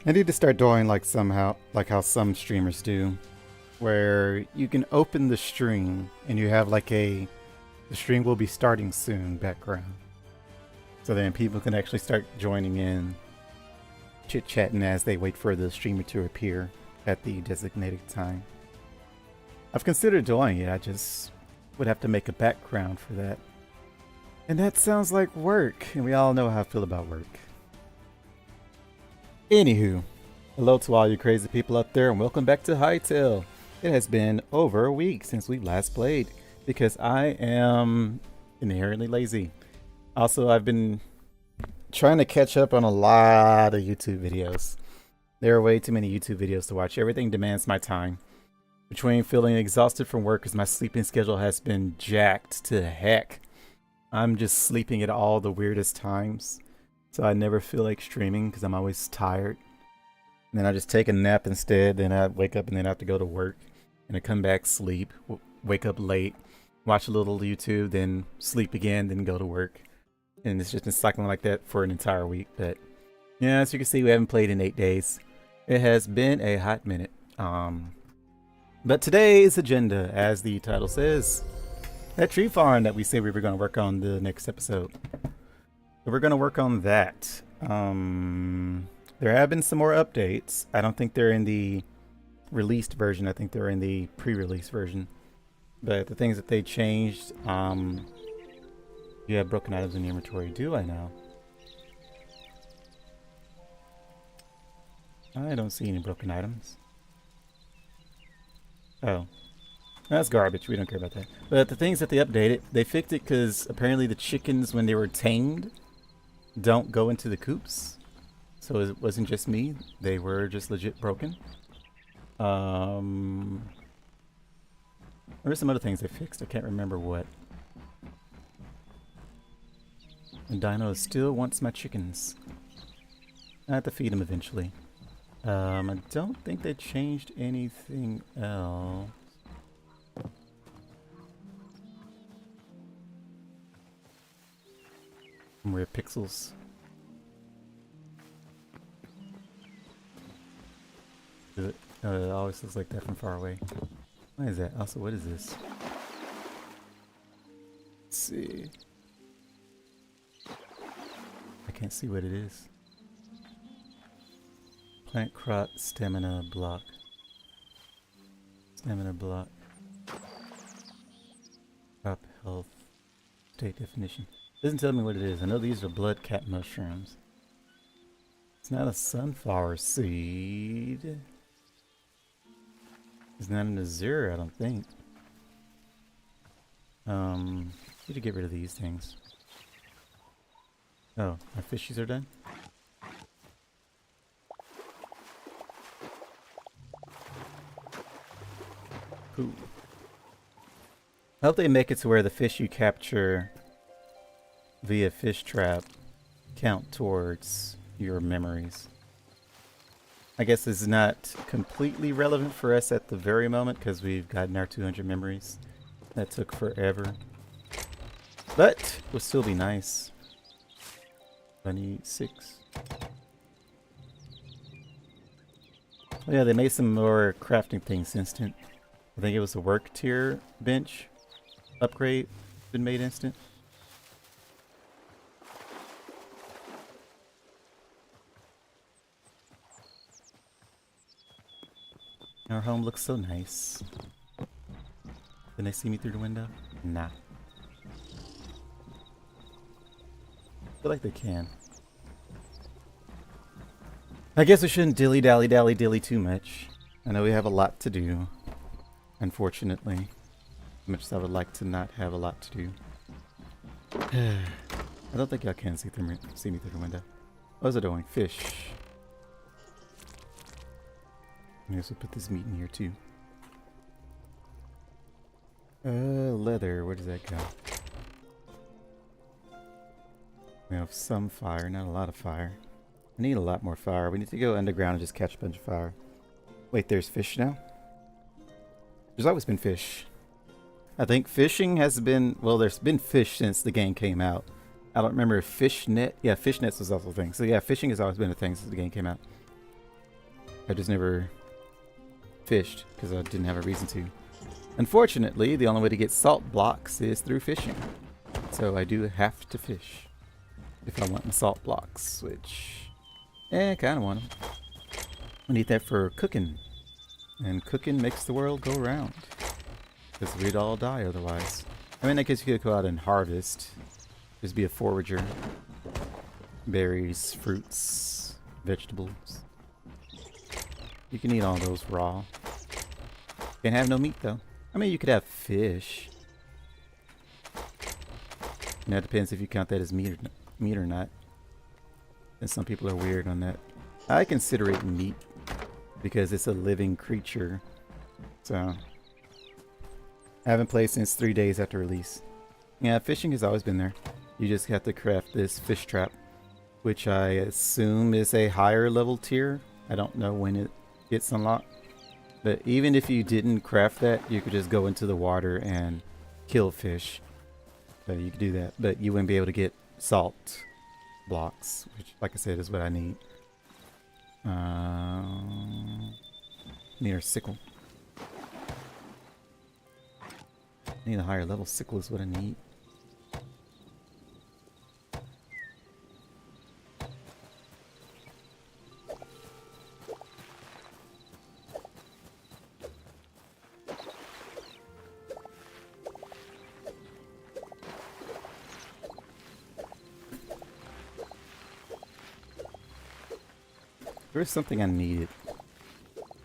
I need to start doing like somehow, like how some streamers do, where you can open the stream and you have like the stream will be starting soon background. So then people can actually start joining in, chit chatting as they wait for the streamer to appear at the designated time. I've considered doing it, I just would have to make a background for that. And that sounds like work, and we all know how I feel about work. Anywho, hello to all you crazy people out there, and welcome back to Hytale. It has been over a week since we last played, because I am inherently lazy. Also, I've been trying to catch up on a lot of YouTube videos. There are way too many YouTube videos to watch. Everything demands my time. Between feeling exhausted from work as my sleeping schedule has been jacked to heck. I'm just sleeping at all the weirdest times. So I never feel like streaming because I'm always tired. And then I just take a nap instead. Then I wake up and then I have to go to work. And I come back, sleep, wake up late, watch a little YouTube, then sleep again, then go to work. And it's just been cycling like that for an entire week. But yeah, as you can see, we haven't played in 8 days. It has been a hot minute. But today's agenda, as the title says, that tree farm that we said we were going to work on the next episode. So we're going to work on that. There have been some more updates. I don't think they're in the released version. I think they're in the pre-release version. But the things that they changed, you have broken items in the inventory. Do I now? I don't see any broken items. Oh. That's garbage. We don't care about that. But the things that they updated, they fixed it because apparently the chickens, when they were tamed, don't go into the coops. So it wasn't just me. They were just legit broken. There were some other things they fixed. I can't remember what. And Dino still wants my chickens. I have to feed them eventually. I don't think they changed anything else. More pixels. It always looks like that from far away. Why is that? Also, what is this? Let's see. I can't see what it is. Plant crop stamina block. Stamina block. Crop health. State definition. Doesn't tell me what it is. I know these are blood cat mushrooms. It's not a sunflower seed. It's not an azure, I don't think. Need to get rid of these things. Oh, my fishies are done? Cool. I hope they make it to where the fish you capture via fish trap count towards your memories. I guess it's not completely relevant for us at the very moment because we've gotten our 200 memories. That took forever. But will still be nice. 26. Oh yeah, they made some more crafting things instant. I think it was a work tier bench upgrade been made instant. Our home looks so nice. Can they see me through the window? Nah. I feel like they can. I guess we shouldn't dilly too much. I know we have a lot to do. Unfortunately. As much as I would like to not have a lot to do. I don't think y'all can see me through the window. What was I doing? Fish. I guess we'll put this meat in here too. Leather. Where does that go? We have some fire, not a lot of fire. I need a lot more fire. We need to go underground and just catch a bunch of fire. Wait, there's fish now? There's always been fish. I think fishing has been... Well, there's been fish since the game came out. I don't remember if fishnet... Yeah, fishnets was also a thing. So yeah, fishing has always been a thing since the game came out. I just never fished because I didn't have a reason to. Unfortunately, the only way to get salt blocks is through fishing. So I do have to fish if I want my salt blocks, which, kind of want them. I need that for cooking. And cooking makes the world go round. Because we'd all die otherwise. I mean, I guess you could go out and harvest. Just be a forager. Berries, fruits, vegetables. You can eat all those raw. Can't have no meat though. I mean, you could have fish. And that depends if you count that as meat or not. And some people are weird on that. I consider it meat because it's a living creature. So I haven't played since 3 days after release. Yeah, fishing has always been there. You just have to craft this fish trap, which I assume is a higher level tier. I don't know when it gets unlocked. But even if you didn't craft that, you could just go into the water and kill fish. So you could do that. But you wouldn't be able to get salt blocks, which, like I said, is what I need. Need a sickle. Need a higher level sickle is what I need. There's something I needed.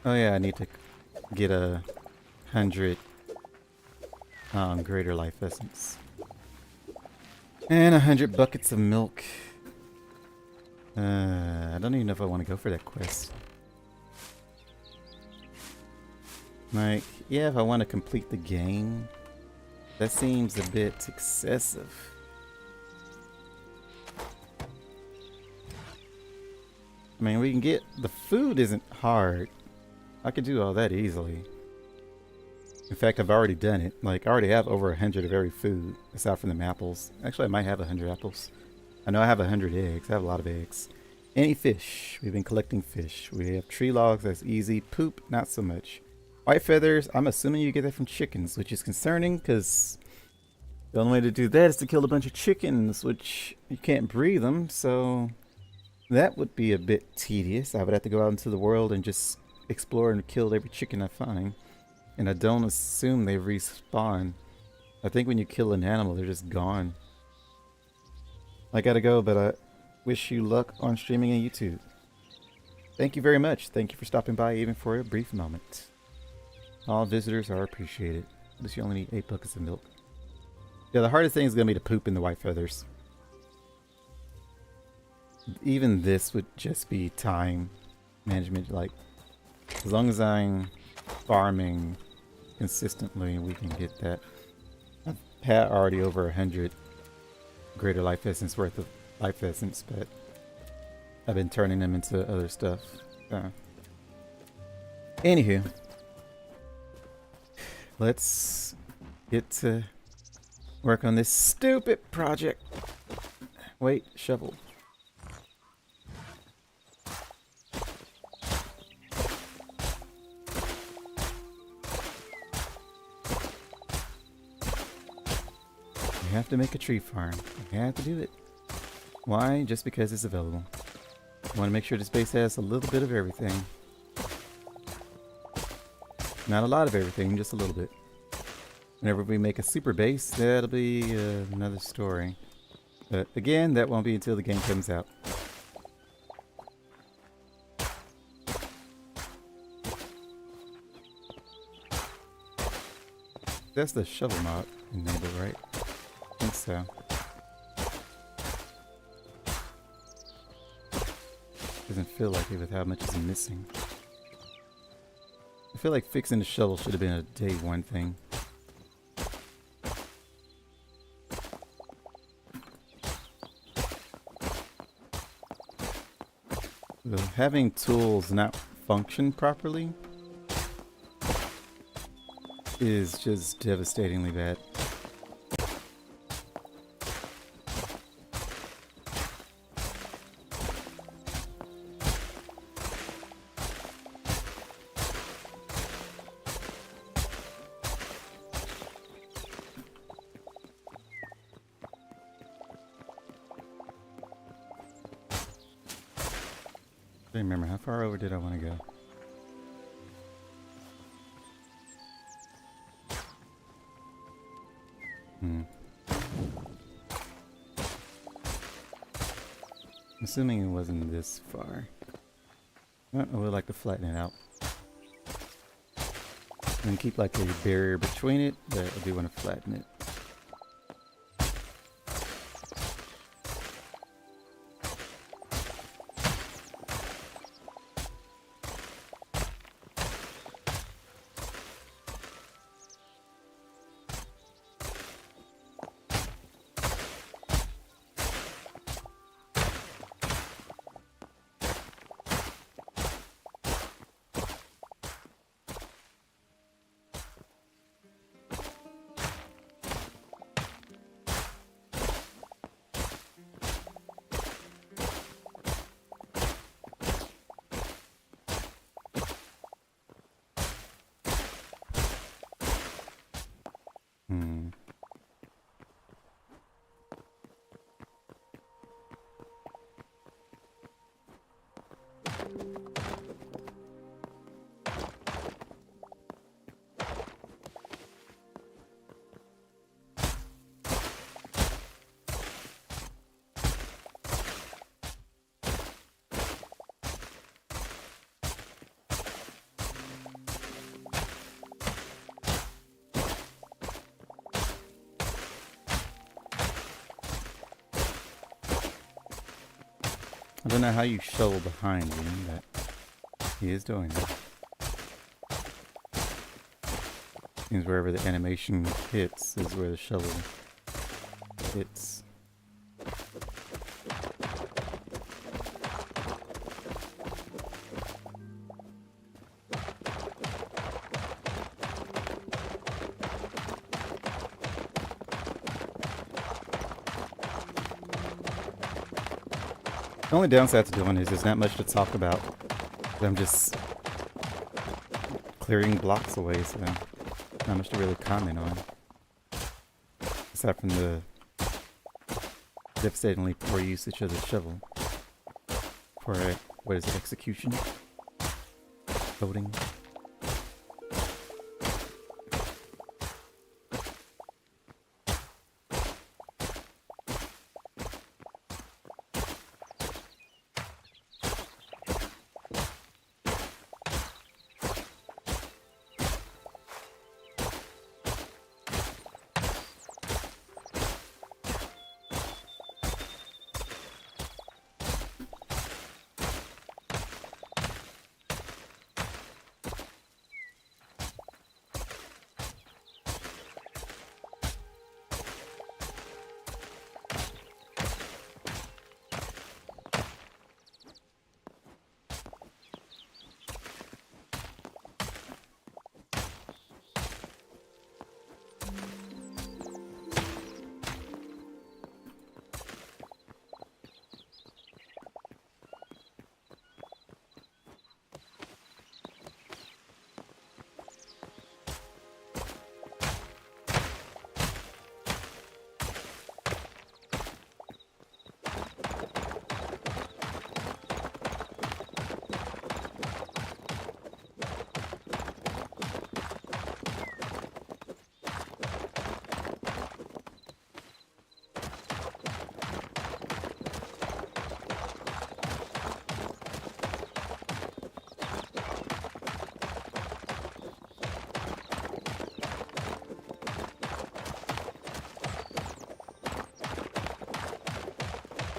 Oh yeah, I need to get 100 greater life essence. And 100 buckets of milk. I don't even know if I want to go for that quest. Like, yeah, if I want to complete the game, that seems a bit excessive. I mean, we can get... The food isn't hard. I could do all that easily. In fact, I've already done it. Like, I already have over 100 of every food, aside from the apples. Actually, I might have 100 apples. I know I have 100 eggs. I have a lot of eggs. Any fish. We've been collecting fish. We have tree logs. That's easy. Poop, not so much. White feathers. I'm assuming you get that from chickens, which is concerning, because the only way to do that is to kill a bunch of chickens, which you can't breed them, so... That would be a bit tedious. I would have to go out into the world and just explore and kill every chicken I find. And I don't assume they respawn. I think when you kill an animal, they're just gone. I gotta go, but I wish you luck on streaming on YouTube. Thank you very much. Thank you for stopping by even for a brief moment. All visitors are appreciated. At least you only need 8 buckets of milk. Yeah, the hardest thing is gonna be to poop in the white feathers. Even this would just be time management. Like, as long as I'm farming consistently, we can get that. I've had already over 100 greater life essence worth of life essence, but I've been turning them into other stuff. Anywho, let's get to work on this stupid project. Wait, shovel. We have to make a tree farm. We have to do it. Why? Just because it's available. I want to make sure this base has a little bit of everything. Not a lot of everything, just a little bit. Whenever we make a super base, that'll be another story. But again, that won't be until the game comes out. That's the shovel mod enabled, right? I think so. Doesn't feel like it with how much is missing. I feel like fixing the shovel should have been a day one thing. So having tools not function properly is just devastatingly bad. I remember how far over did I want to go? Hmm. Assuming it wasn't this far. I would like to flatten it out. And keep like a barrier between it, but I do want to flatten it. Hmm. I don't know how you shovel behind him, but he is doing that. Seems wherever the animation hits is where the shovel hits. The only downside to doing is there's not much to talk about. I'm just clearing blocks away, so not much to really comment on. Aside from the devastatingly poor usage of the shovel for what is it, execution? Voting?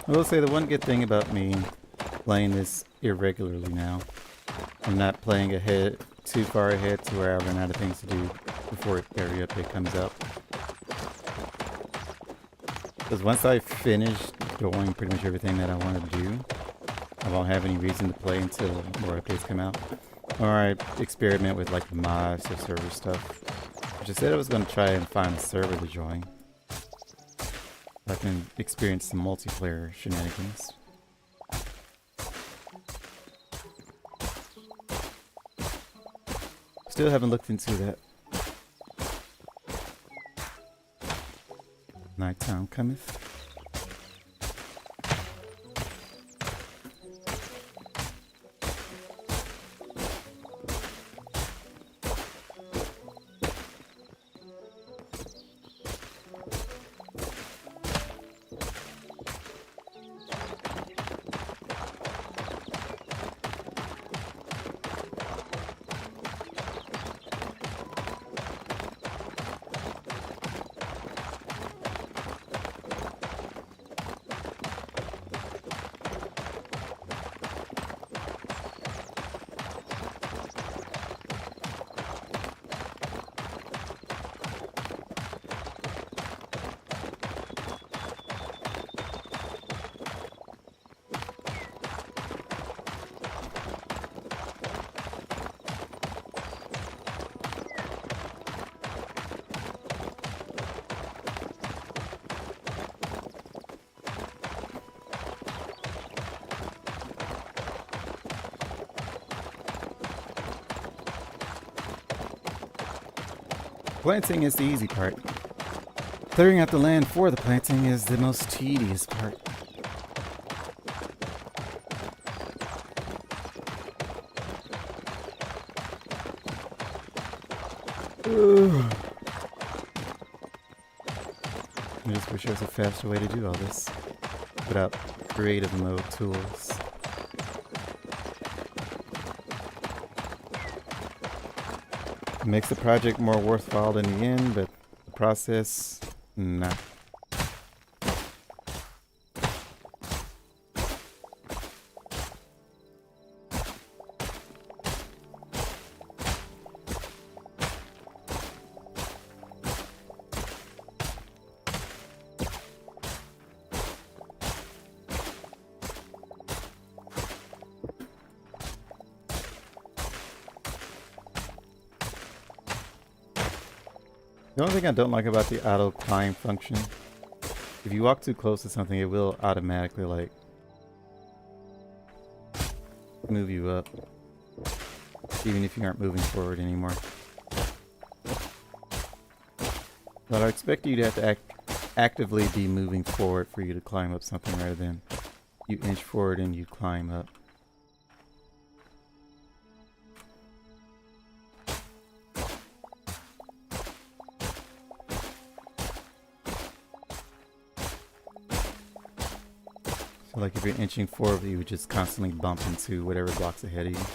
I will say the one good thing about me playing this irregularly now, I'm not playing ahead too far ahead to where I run out of things to do before area update comes out. Because once I finish doing pretty much everything that I want to do, I won't have any reason to play until more updates come out. Or I experiment with like mods or server stuff. I just said I was going to try and find a server to join. I can experience some multiplayer shenanigans. Still haven't looked into that. Nighttime cometh. Planting is the easy part. Clearing out the land for the planting is the most tedious part. Ugh. I just wish there was a faster way to do all this without creative mode tools. It makes the project more worthwhile in the end, but the process, nah. The only thing I don't like about the auto climb function, if you walk too close to something, it will automatically like move you up, even if you aren't moving forward anymore. But I expect you to have to actively be moving forward for you to climb up something rather than you inch forward and you climb up. So like if you're inching forward, you would just constantly bump into whatever blocks ahead of you.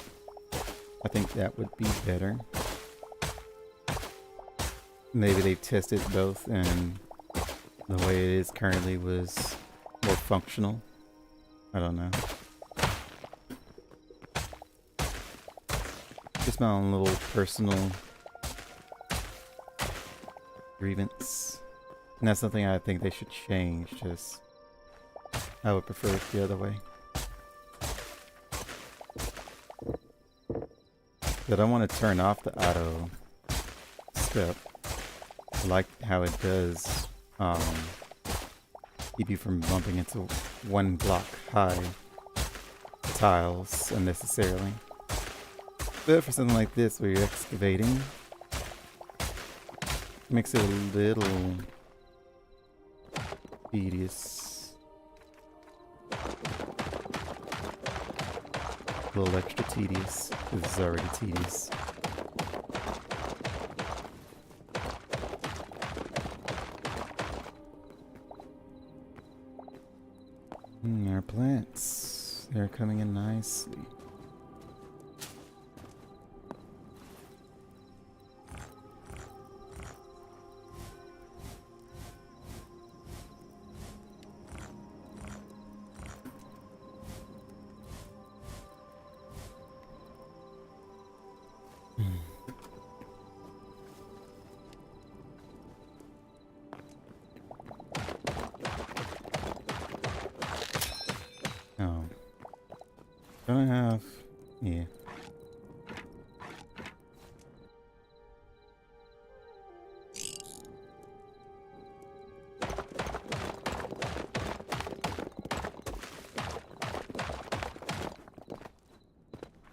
I think that would be better. Maybe they tested both and the way it is currently was more functional. I don't know. Just my own little personal grievance. And that's something I think they should change. Just I would prefer it the other way. But I want to turn off the auto step. I like how it does keep you from bumping into one block high tiles unnecessarily. But for something like this where you're excavating, it makes it a little tedious. A little extra tedious. This is already tedious. Our plants. They're coming in nicely. Oh. Don't I have... Yeah.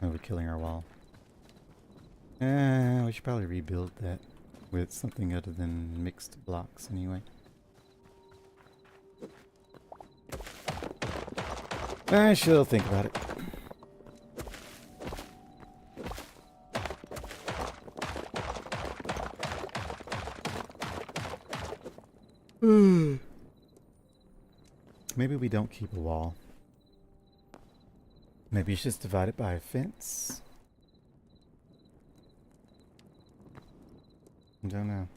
Oh, we're killing our wall. We should probably rebuild that with something other than mixed blocks anyway. I shall think about it. Maybe we don't keep a wall. Maybe it's just divided by a fence. I don't know.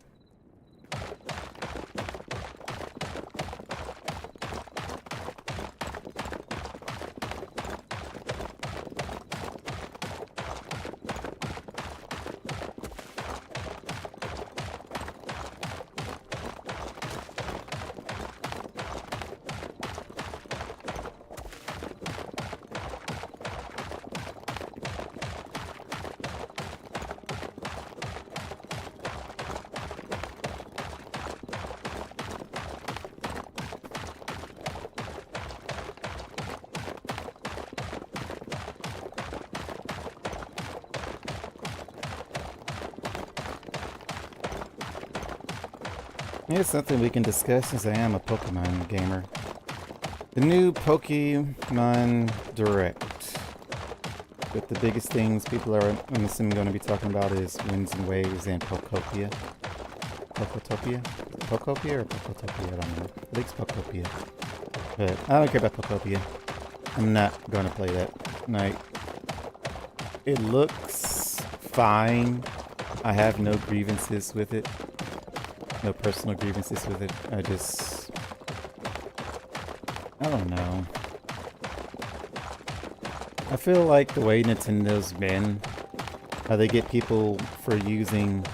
Here's something we can discuss since I am a Pokemon gamer. The new Pokemon Direct. But the biggest things people are, I'm assuming, going to be talking about is Winds and Waves and Pokopia. Pokotopia? Pokopia or Pokotopia? I don't know. I think it's Pokopia. But I don't care about Pokopia. I'm not going to play that. Like, it looks fine. I have no grievances with it. No personal grievances with it. I don't know. I feel like the way Nintendo's been, how they get people for using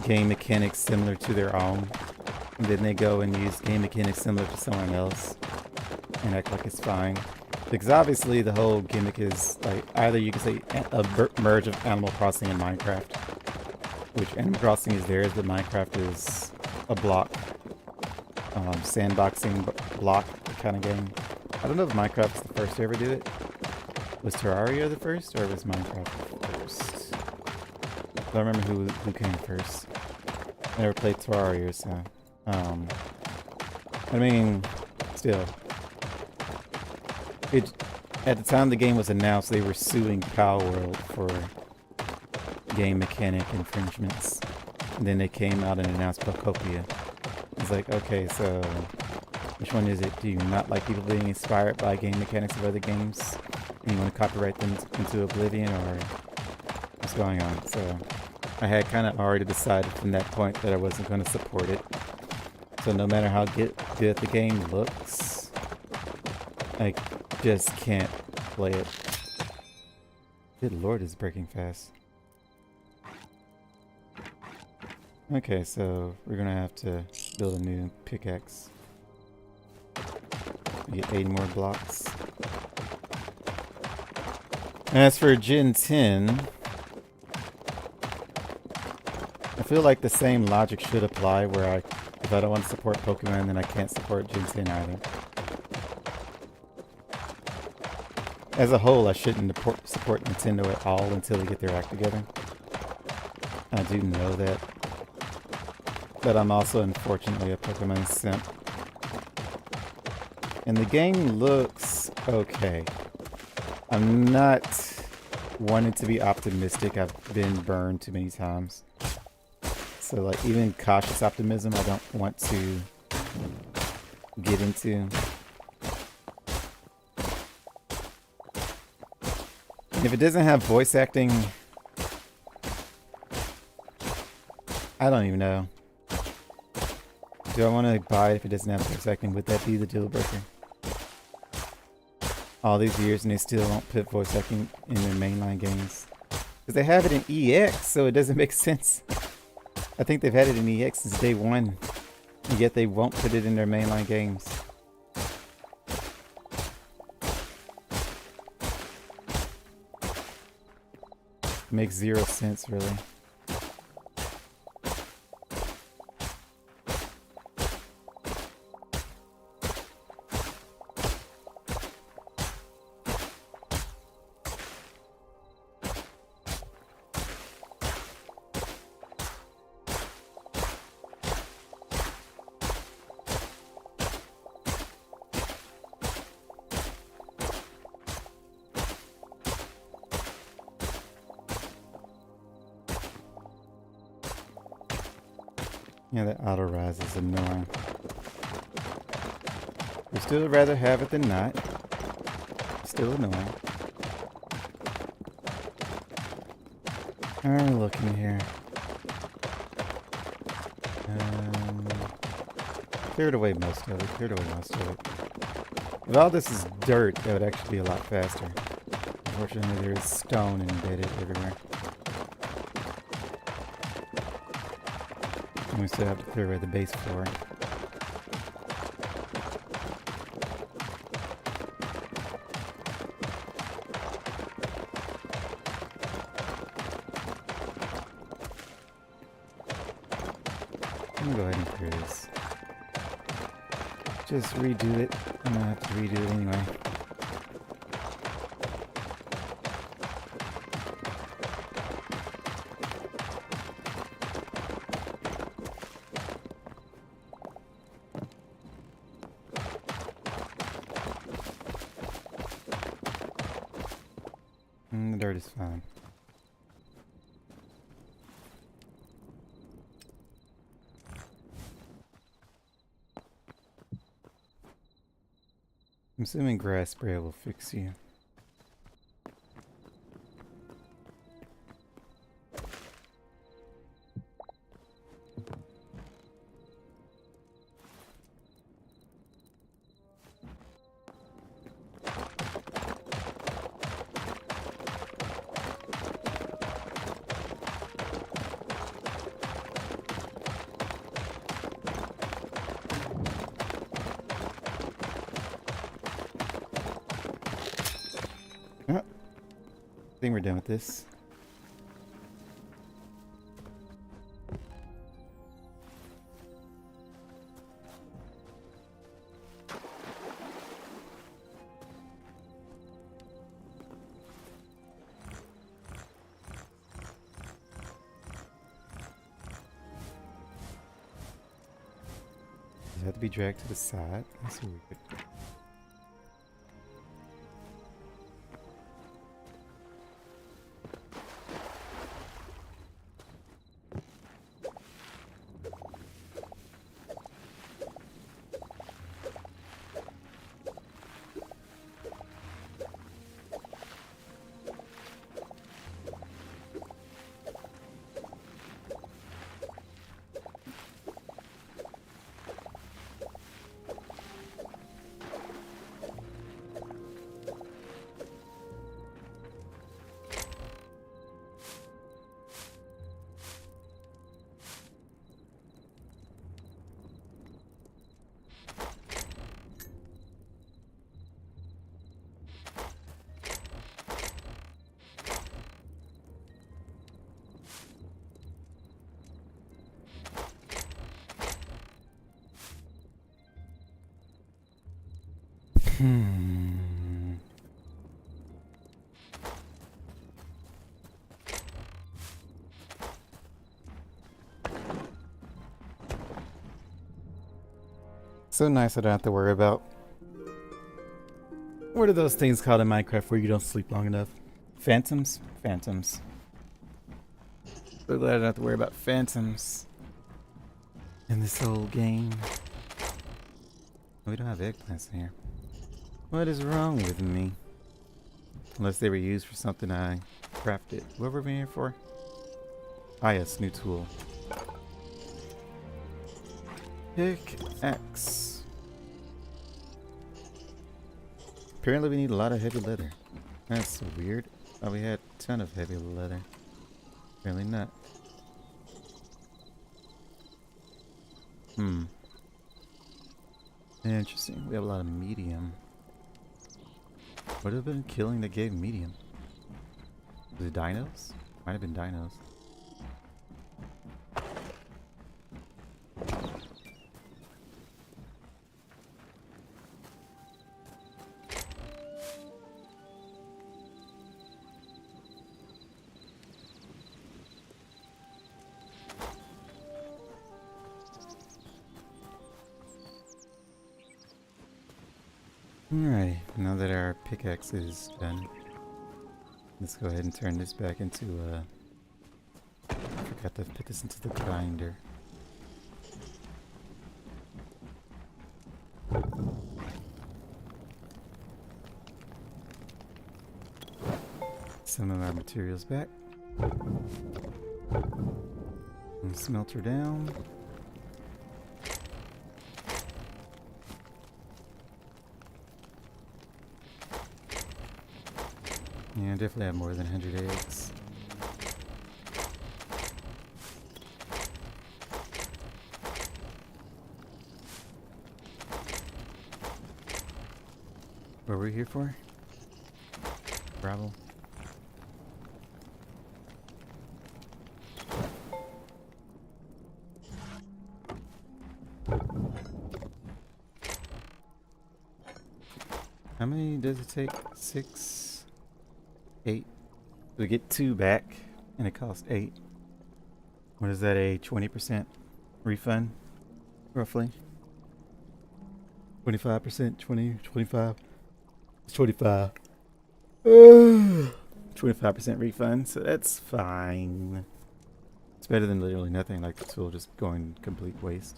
game mechanics similar to their own, and then they go and use game mechanics similar to someone else and act like it's fine. Because obviously the whole gimmick is like either you can say a merge of Animal Crossing and Minecraft, which Animal Crossing is theirs, but Minecraft is a block, sandboxing block kind of game. I don't know if Minecraft is the first to ever do it. Was Terraria the first, or was Minecraft first? I don't remember who came first. I never played Terraria, so I mean, still, at the time the game was announced, they were suing Palworld for game mechanic infringements, and then they came out and announced Pokopia. It's like, okay, so which one is it? Do you not like people being inspired by game mechanics of other games, and you want to copyright them into oblivion, or what's going on? So I had kind of already decided from that point that I wasn't going to support it. So no matter how good the game looks, I just can't play it. Good lord, it's breaking fast. Okay, so we're gonna have to build a new pickaxe. We get 8 more blocks. As for Gen 10, I feel like the same logic should apply where if I don't want to support Pokemon, then I can't support Gen 10 either. As a whole, I shouldn't support Nintendo at all until they get their act together. I do know that. But I'm also, unfortunately, a Pokemon simp. And the game looks okay. I'm not wanting to be optimistic. I've been burned too many times. So, like, even cautious optimism, I don't want to get into. If it doesn't have voice acting, I don't even know. Do I want to buy it if it doesn't have voice acting? Would that be the deal breaker? All these years and they still don't put voice acting in their mainline games. Because they have it in EX, so it doesn't make sense. I think they've had it in EX since day one, and yet they won't put it in their mainline games. It makes zero sense, really. Yeah, that auto rise is annoying. I'd still rather have it than not. Still annoying. I'm looking here. Cleared away most of it. If all this is dirt, that would actually be a lot faster. Unfortunately, there is stone embedded everywhere. And we still have to clear away the base floor. I'm gonna go ahead and clear this. Just redo it. I'm gonna have to redo it anyway. The dirt is fine. I'm assuming grass spray will fix you. I think we're done with this. Does it have to be dragged to the side? That's weird. So nice I don't have to worry about. What are those things called in Minecraft where you don't sleep long enough? Phantoms? Phantoms. So glad I don't have to worry about phantoms in this whole game. We don't have eggplants in here. What is wrong with me? Unless they were used for something I crafted. What were we here for? Ah yes, new tool. Pickaxe. Apparently we need a lot of heavy leather. That's weird. Oh, we had a ton of heavy leather. Apparently not. Interesting. We have a lot of medium. What would have been killing that gave medium? Was it dinos? Might have been dinos. Alright, now that our pickaxe is done, let's go ahead and turn this back into I forgot to put this into the grinder. Some of our materials back. And smelter down. Yeah, I definitely have more than 100 eggs. What were we here for? Bravo. How many does it take? 6? 8? We get 2 back, and it costs 8. What is that, a 20% refund, roughly? 25%, 20, 25? It's 25. 25% refund, so that's fine. It's better than literally nothing, like the tool just going complete waste.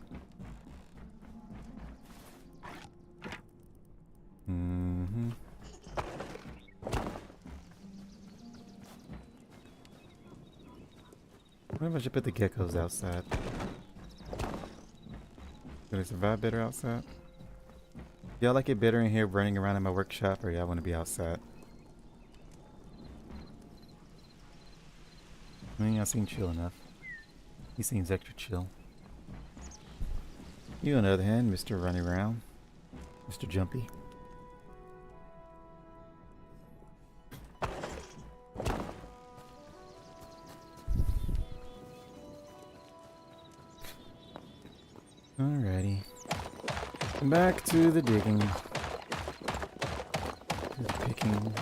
What if I should put the geckos outside? Do they survive better outside? Y'all like it better in here running around in my workshop, or y'all want to be outside? I mean, y'all seem chill enough. He seems extra chill. You, on the other hand, Mr. Running Around. Mr. Jumpy. Alrighty. Back to the digging. To the picking.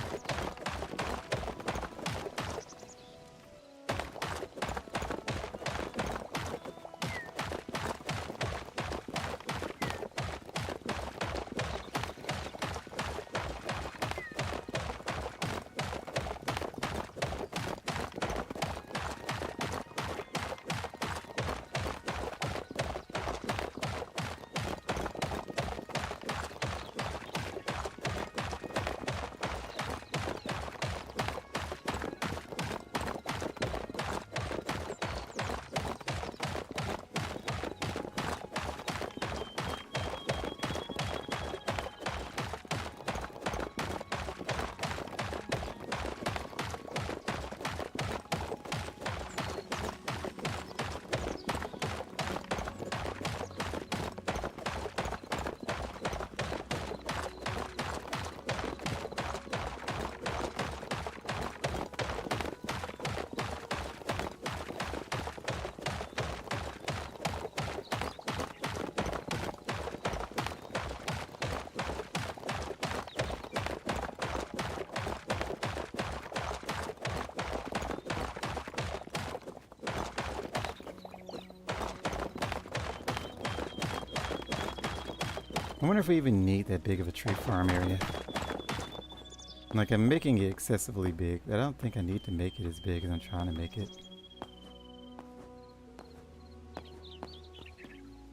I wonder if we even need that big of a tree farm area. Like, I'm making it excessively big. I don't think I need to make it as big as I'm trying to make it.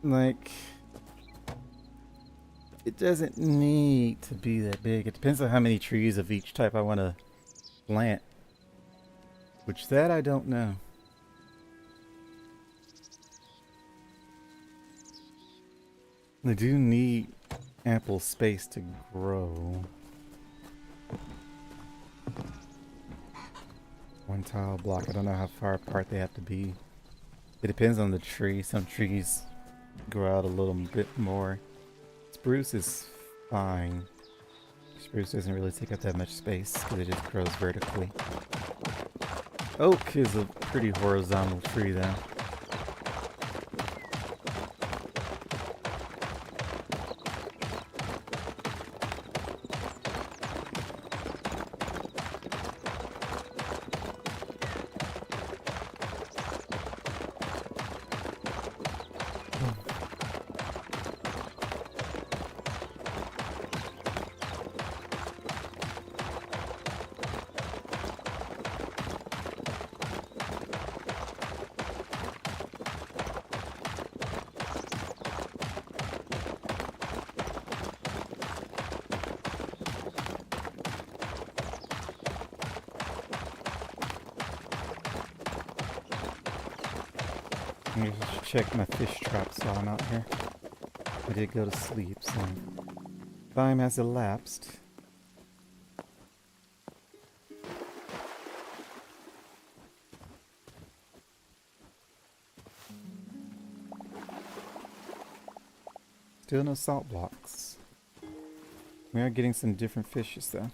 Like, it doesn't need to be that big. It depends on how many trees of each type I want to plant. Which that I don't know. They do need ample space to grow. One tile block. I don't know how far apart they have to be. It depends on the tree. Some trees grow out a little bit more. Spruce is fine. Spruce doesn't really take up that much space because it just grows vertically. Oak is a pretty horizontal tree though. Let me just check my fish traps while I'm out here. I did go to sleep, so time has elapsed. Still no salt blocks. We are getting some different fishes though.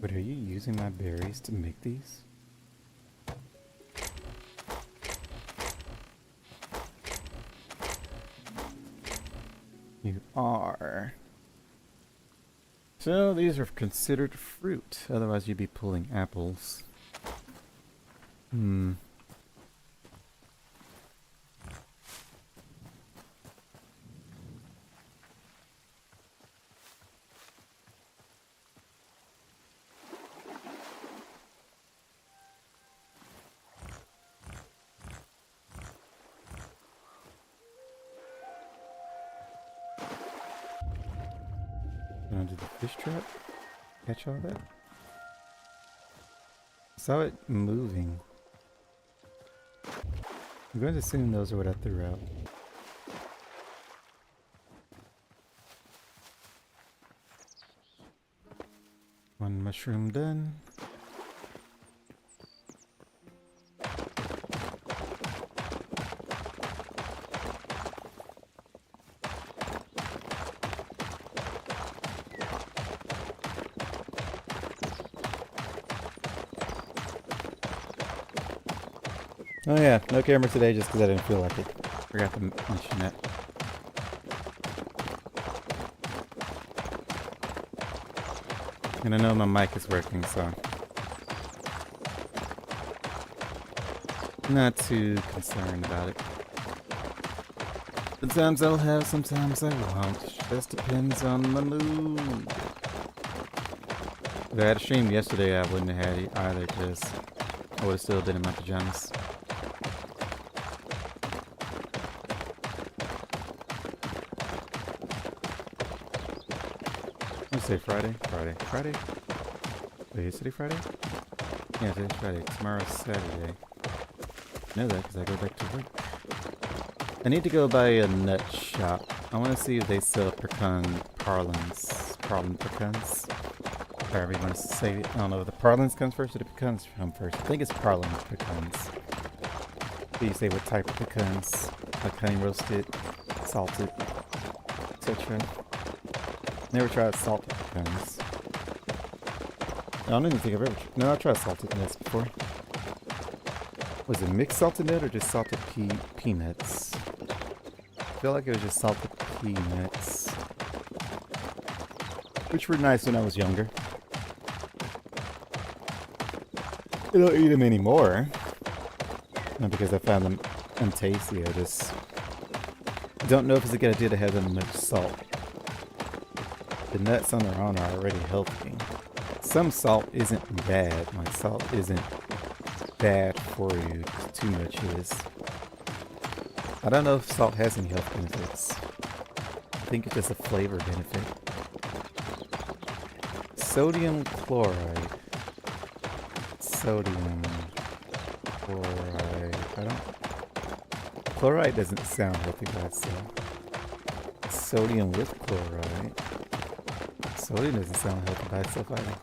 But are you using my berries to make these? You are. So these are considered fruit. Otherwise you'd be pulling apples. Hmm. Gonna do the fish trap? Catch all that? Saw it moving. I'm going to assume those are what I threw out. One mushroom done. Oh yeah, no camera today just because I didn't feel like it. Forgot to mention that. And I know my mic is working, so not too concerned about it. Sometimes I'll have, sometimes I won't. Just depends on the mood. If I had streamed yesterday, I wouldn't have had it either because I would have still been in my pajamas. Let's say Friday. Wait, is today Friday? Yeah, today's Friday. Tomorrow's Saturday. I know that because I go back to work. I need to go by a nut shop. I want to see if they sell pecan parlance. Parlin pecans. However you want to say it. I don't know if the parlance comes first or the pecans come first. I think it's parlin pecans. Do you say what type of pecans? Like honey roasted, salted, etc. Never tried salted pecans. I don't even think I've ever no, I tried salted nuts before. Was it mixed salted nut or just salted peanuts? I feel like it was just salted peanuts. Which were nice when I was younger. I don't eat them anymore. Not because I found them untasty, I just don't know if it's a good idea to have them much salt. The nuts on their own are already healthy. Some salt isn't bad. Like salt isn't bad for you. Too much is. I don't know if salt has any health benefits. I think it's just a flavor benefit. Sodium chloride. Sodium chloride. I don't. Chloride doesn't sound healthy by itself. Sodium with chloride. Sodium doesn't sound healthy by itself either.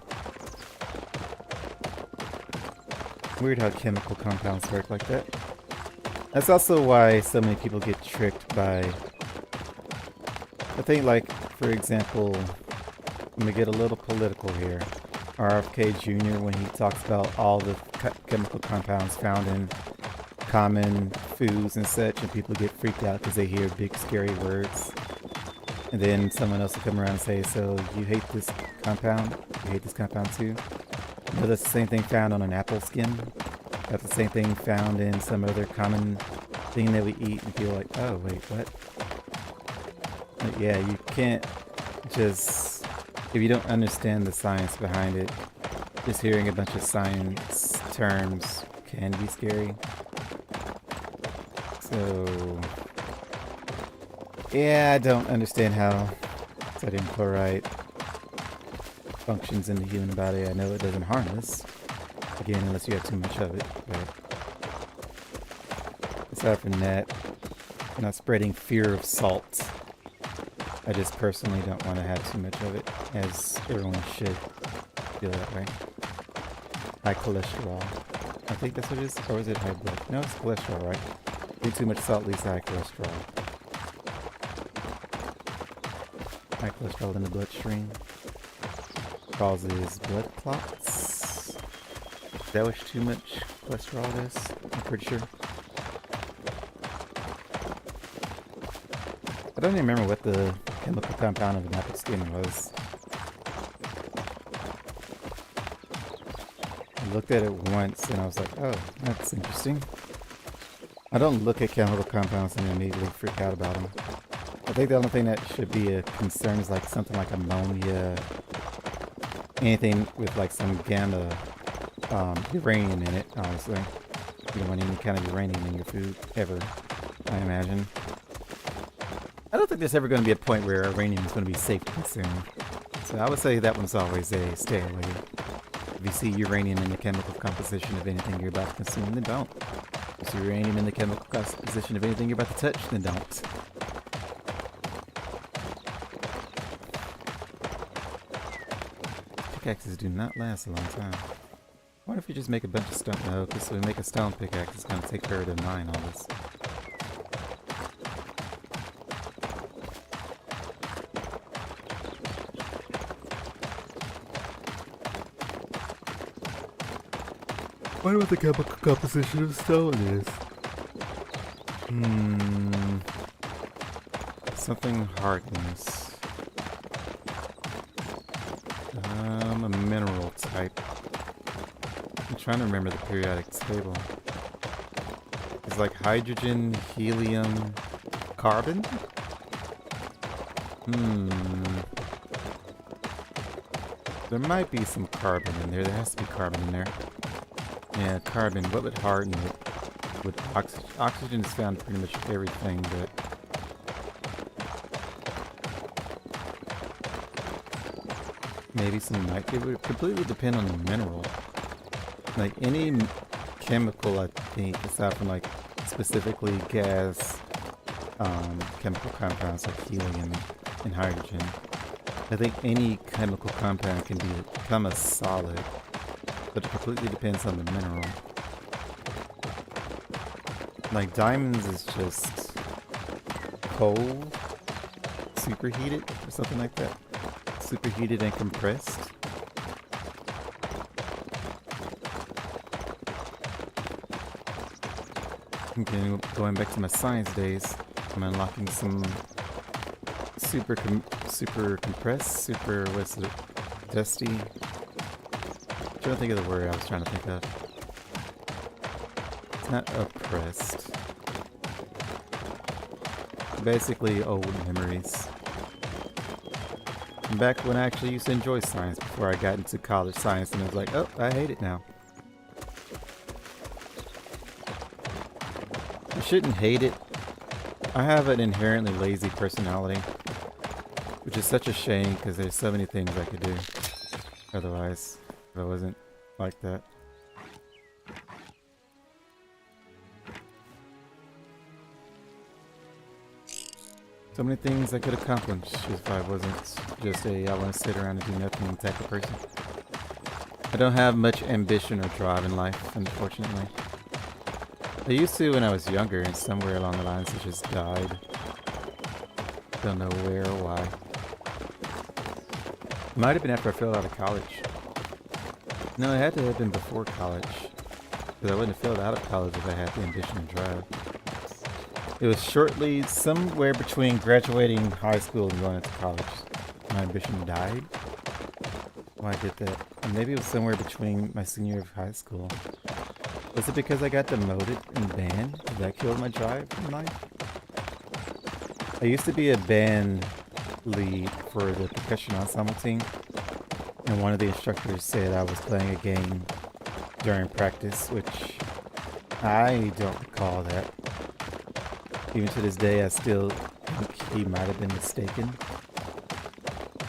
Weird how chemical compounds work like that. That's also why so many people get tricked by... I think, like, for example, I'm going to get a little political here. RFK Jr., when he talks about all the chemical compounds found in common foods and such, and people get freaked out because they hear big scary words. And then someone else will come around and say, so you hate this compound? You hate this compound too? You know, that's the same thing found on an apple skin. That's the same thing found in some other common thing that we eat, and feel like, oh, wait, what? But yeah, you can't just, if you don't understand the science behind it, just hearing a bunch of science terms can be scary. So, yeah, I don't understand how sodium chloride functions in the human body. I know it doesn't harm us. Again, unless you have too much of it. But aside from that, I'm not spreading fear of salt. I just personally don't want to have too much of it, as everyone should feel that way. High cholesterol. I think that's what it is. Or is it high blood? No, it's cholesterol, right? Eat too much salt leads to high cholesterol. High cholesterol in the bloodstream. causes blood clots. That was too much cholesterol is, I'm pretty sure. I don't even remember what the chemical compound of an apple skin was. I looked at it once and I was like, oh, that's interesting. I don't look at chemical compounds and immediately freak out about them. I think the only thing that should be a concern is like something like ammonia, anything with like some gamma uranium in it, honestly. You don't want any kind of uranium in your food, ever, I imagine. I don't think there's ever going to be a point where uranium is going to be safe to consume. So I would say that one's always a stay away. If you see uranium in the chemical composition of anything you're about to consume, then don't. If you see uranium in the chemical composition of anything you're about to touch, then don't. Pickaxes do not last a long time. What if you just make a bunch of stone? No, okay, so we make a stone pickaxe. It's going to take care of the mine all this. I wonder what the chemical composition of stone is. Something hardens. A mineral type. I'm trying to remember the periodic table. It's like hydrogen, helium, carbon? There might be some carbon in there. There has to be carbon in there. Yeah, carbon. What would harden it? With oxygen? Oxygen is found in pretty much everything, but maybe some nitrogen. It would completely depend on the mineral. Like any chemical, I think, aside from like specifically gas, chemical compounds like helium and hydrogen. I think any chemical compound can become a solid, but it completely depends on the mineral. Like diamonds is just coal, superheated, or something like that. Superheated and compressed. Okay, going back to my science days, I'm unlocking some super compressed, what's it, dusty. I'm trying to think of the word I was trying to think of. It's not oppressed. Basically old memories. Back when I actually used to enjoy science before I got into college science, and I was like, oh, I hate it now. I shouldn't hate it. I have an inherently lazy personality, which is such a shame because there's so many things I could do otherwise if I wasn't like that. So many things I could accomplish if I wasn't just I want to sit around and do nothing type of person. I don't have much ambition or drive in life, unfortunately. I used to when I was younger, and somewhere along the lines it just died. Don't know where or why. Might have been after I fell out of college. No, it had to have been before college. Because I wouldn't have failed out of college if I had the ambition and drive. It was shortly, somewhere between graduating high school and going into college. My ambition died. Why I did that? And maybe it was somewhere between my senior year of high school. Was it because I got demoted in band? Did that kill my drive in life? I used to be a band lead for the percussion ensemble team. And one of the instructors said I was playing a game during practice, which I don't recall that. Even to this day, I still think he might have been mistaken.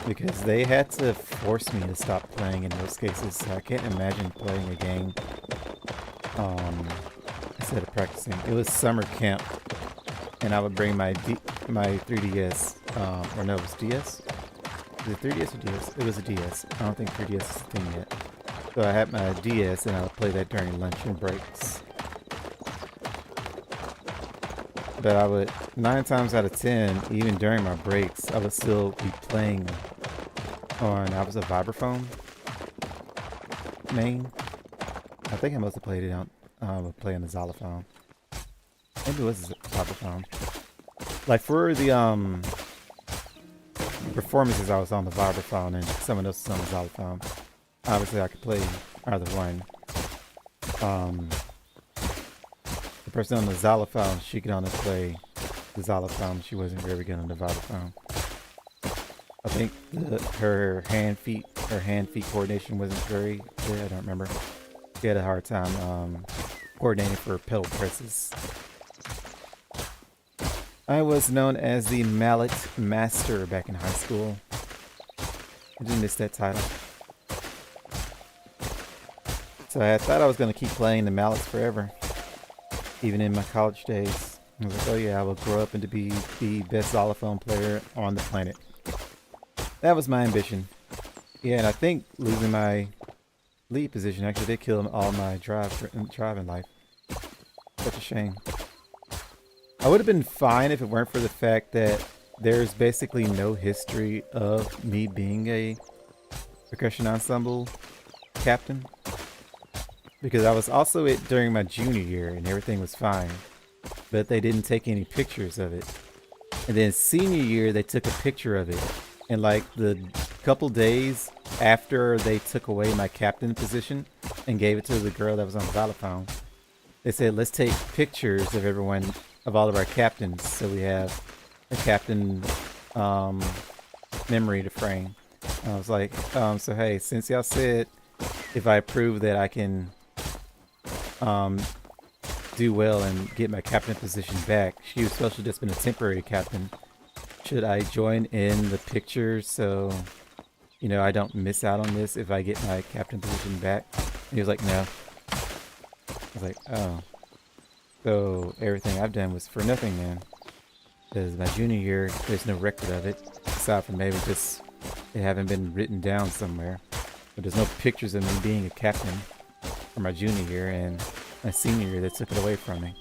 Because they had to force me to stop playing in those cases, so I can't imagine playing a game instead of practicing. It was summer camp, and I would bring my 3DS, or no, it was DS? Was it 3DS or DS? It was a DS. I don't think 3DS is a thing yet. So I had my DS, and I would play that during lunch and breaks. But I would, 9 times out of 10, even during my breaks, I would still be playing on, I was a vibraphone main. I think I must have played it on, playing the xylophone. Maybe it was a vibraphone. Like for the performances, I was on the vibraphone and someone else was on the xylophone. Obviously, I could play either one. The person on the xylophone, she could only play the xylophone. She wasn't very good on the vibraphone. I think her hand-feet coordination wasn't very good. I don't remember. She had a hard time coordinating for pedal presses. I was known as the Mallet Master back in high school. I didn't miss that title. So I thought I was going to keep playing the mallets forever, even in my college days. I was like, oh yeah, I will grow up and to be the best xylophone player on the planet. That was my ambition. Yeah, and I think losing my lead position actually did kill all my drive in life. Such a shame. I would have been fine if it weren't for the fact that there's basically no history of me being a percussion ensemble captain. Because I was also it during my junior year and everything was fine. But they didn't take any pictures of it. And then senior year, they took a picture of it. And like the couple days after they took away my captain position and gave it to the girl that was on the xylophone, they said, let's take pictures of everyone, of all of our captains, so we have a captain memory to frame. And I was like, so hey, since y'all said if I prove that I can do well and get my captain position back, she was supposed to just been a temporary captain. Should I join in the picture so, you know, I don't miss out on this if I get my captain position back? And he was like, no. I was like, oh. So everything I've done was for nothing, man. Because my junior year, there's no record of it. Aside from maybe just it having been written down somewhere. But there's no pictures of me being a captain for my junior year, and my senior year, they took it away from me.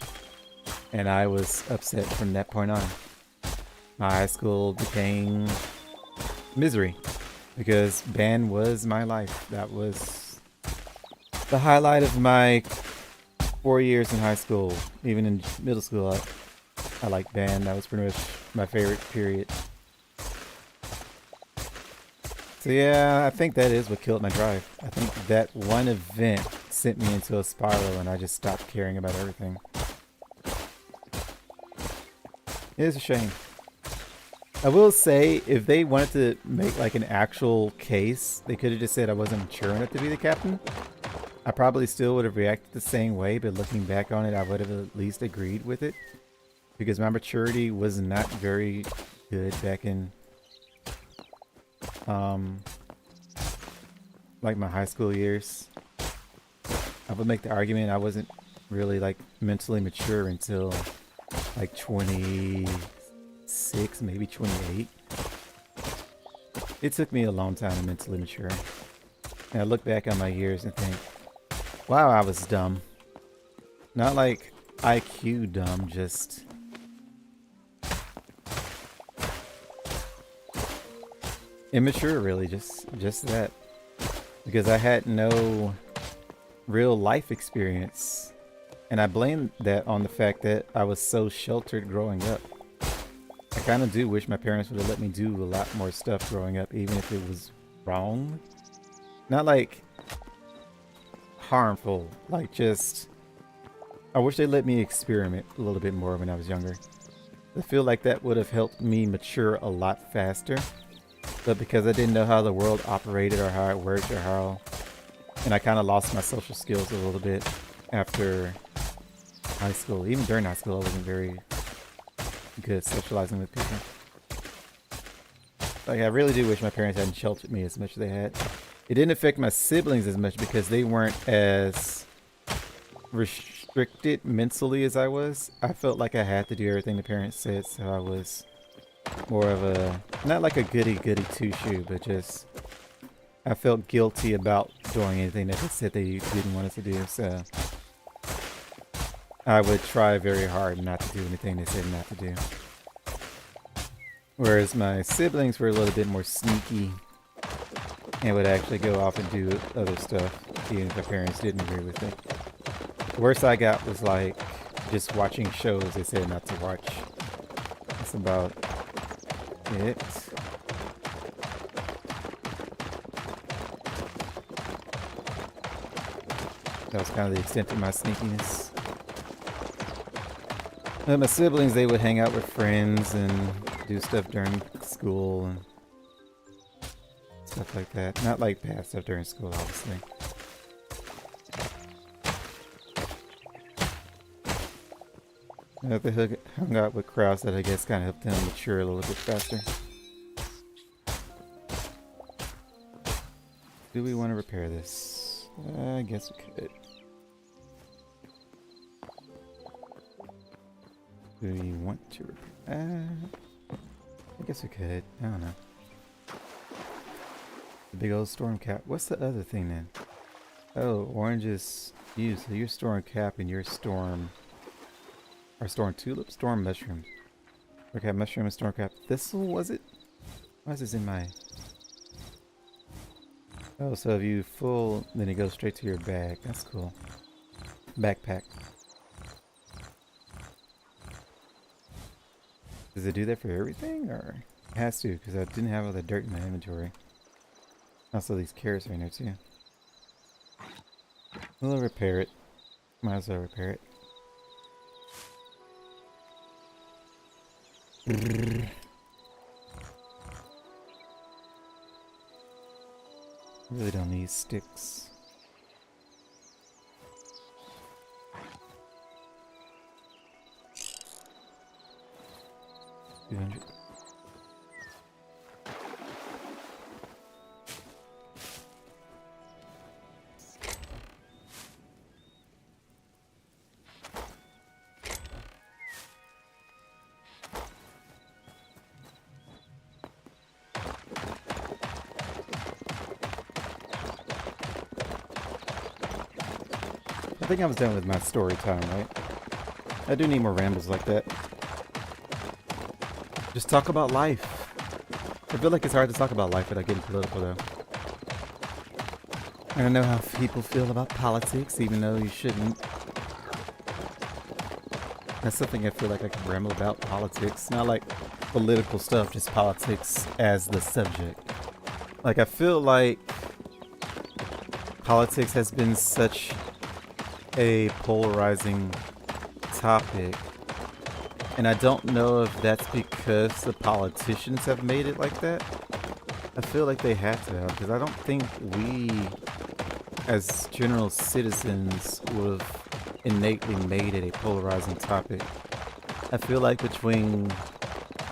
And I was upset from that point on. My high school became misery because band was my life. That was the highlight of my 4 years in high school. Even in middle school, I liked band. That was pretty much my favorite period. So yeah, I think that is what killed my drive. I think that one event sent me into a spiral and I just stopped caring about everything. It is a shame. I will say, if they wanted to make like an actual case, they could have just said I wasn't mature enough to be the captain. I probably still would have reacted the same way, but looking back on it, I would have at least agreed with it. Because my maturity was not very good back in like my high school years. I would make the argument I wasn't really like mentally mature until like 26, maybe 28. It took me a long time to mentally mature. And I look back on my years and think, wow, I was dumb. Not like IQ dumb, just immature, really, just that. Because I had no real life experience. And I blame that on the fact that I was so sheltered growing up. I kind of do wish my parents would have let me do a lot more stuff growing up, even if it was wrong. Not like harmful, like just, I wish they let me experiment a little bit more when I was younger. I feel like that would have helped me mature a lot faster. But because I didn't know how the world operated or how it worked or how, and I kind of lost my social skills a little bit after high school. Even during high school, I wasn't very good at socializing with people. Like, I really do wish my parents hadn't sheltered me as much as they had. It didn't affect my siblings as much because they weren't as restricted mentally as I was. I felt like I had to do everything the parents said, so I was more of a, not like a goody two-shoe, but just, I felt guilty about doing anything that they said they didn't want us to do, so I would try very hard not to do anything they said not to do. Whereas my siblings were a little bit more sneaky and would actually go off and do other stuff, even if my parents didn't agree with it. The worst I got was like just watching shows they said not to watch. That's about it. That was kind of the extent of my sneakiness. My siblings, they would hang out with friends and do stuff during school and stuff like that. Not like bad stuff during school, obviously. They hung out with crowds that I guess kind of helped them mature a little bit faster. Do we want to repair this? I guess we could. Do we want to repair? I guess we could. I don't know. The big old storm cap. What's the other thing then? Oh, oranges. You. So you're storing cap and you're storm. Or storm tulip, storm mushroom. Okay, mushroom and storm cap. Thistle, was it? Why is this in my... Oh, so if you full, then it goes straight to your bag. That's cool. Backpack. Does it do that for everything, or it has to? Because I didn't have all the dirt in my inventory. Also, these carrots are in there too. We'll repair it. Might as well repair it. Really don't need sticks. 200. I think I was done with my story time, right? I do need more rambles like that. Just talk about life. I feel like it's hard to talk about life without getting political, though. I don't know how people feel about politics, even though you shouldn't. That's something I feel like I can ramble about, politics. Not like political stuff, just politics as the subject. Like, I feel like politics has been such a polarizing topic, and I don't know if that's because the politicians have made it like that. I feel like they have to have, because I don't think we as general citizens would have innately made it a polarizing topic. I feel like between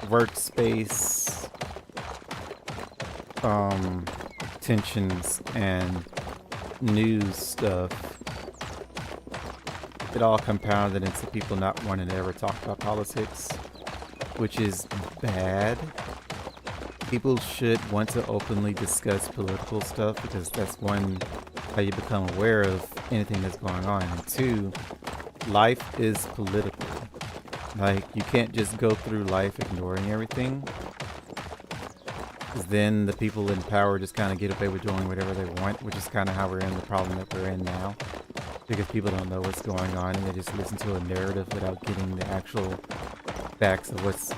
workspace tensions and news stuff, it all compounded into people not wanting to ever talk about politics, which is bad. People should want to openly discuss political stuff, because that's one, how you become aware of anything that's going on. And two, life is political. Like, you can't just go through life ignoring everything, because then the people in power just kind of get away with doing whatever they want, which is kind of how we're in the problem that we're in now. Because people don't know what's going on, and they just listen to a narrative without getting the actual facts of what's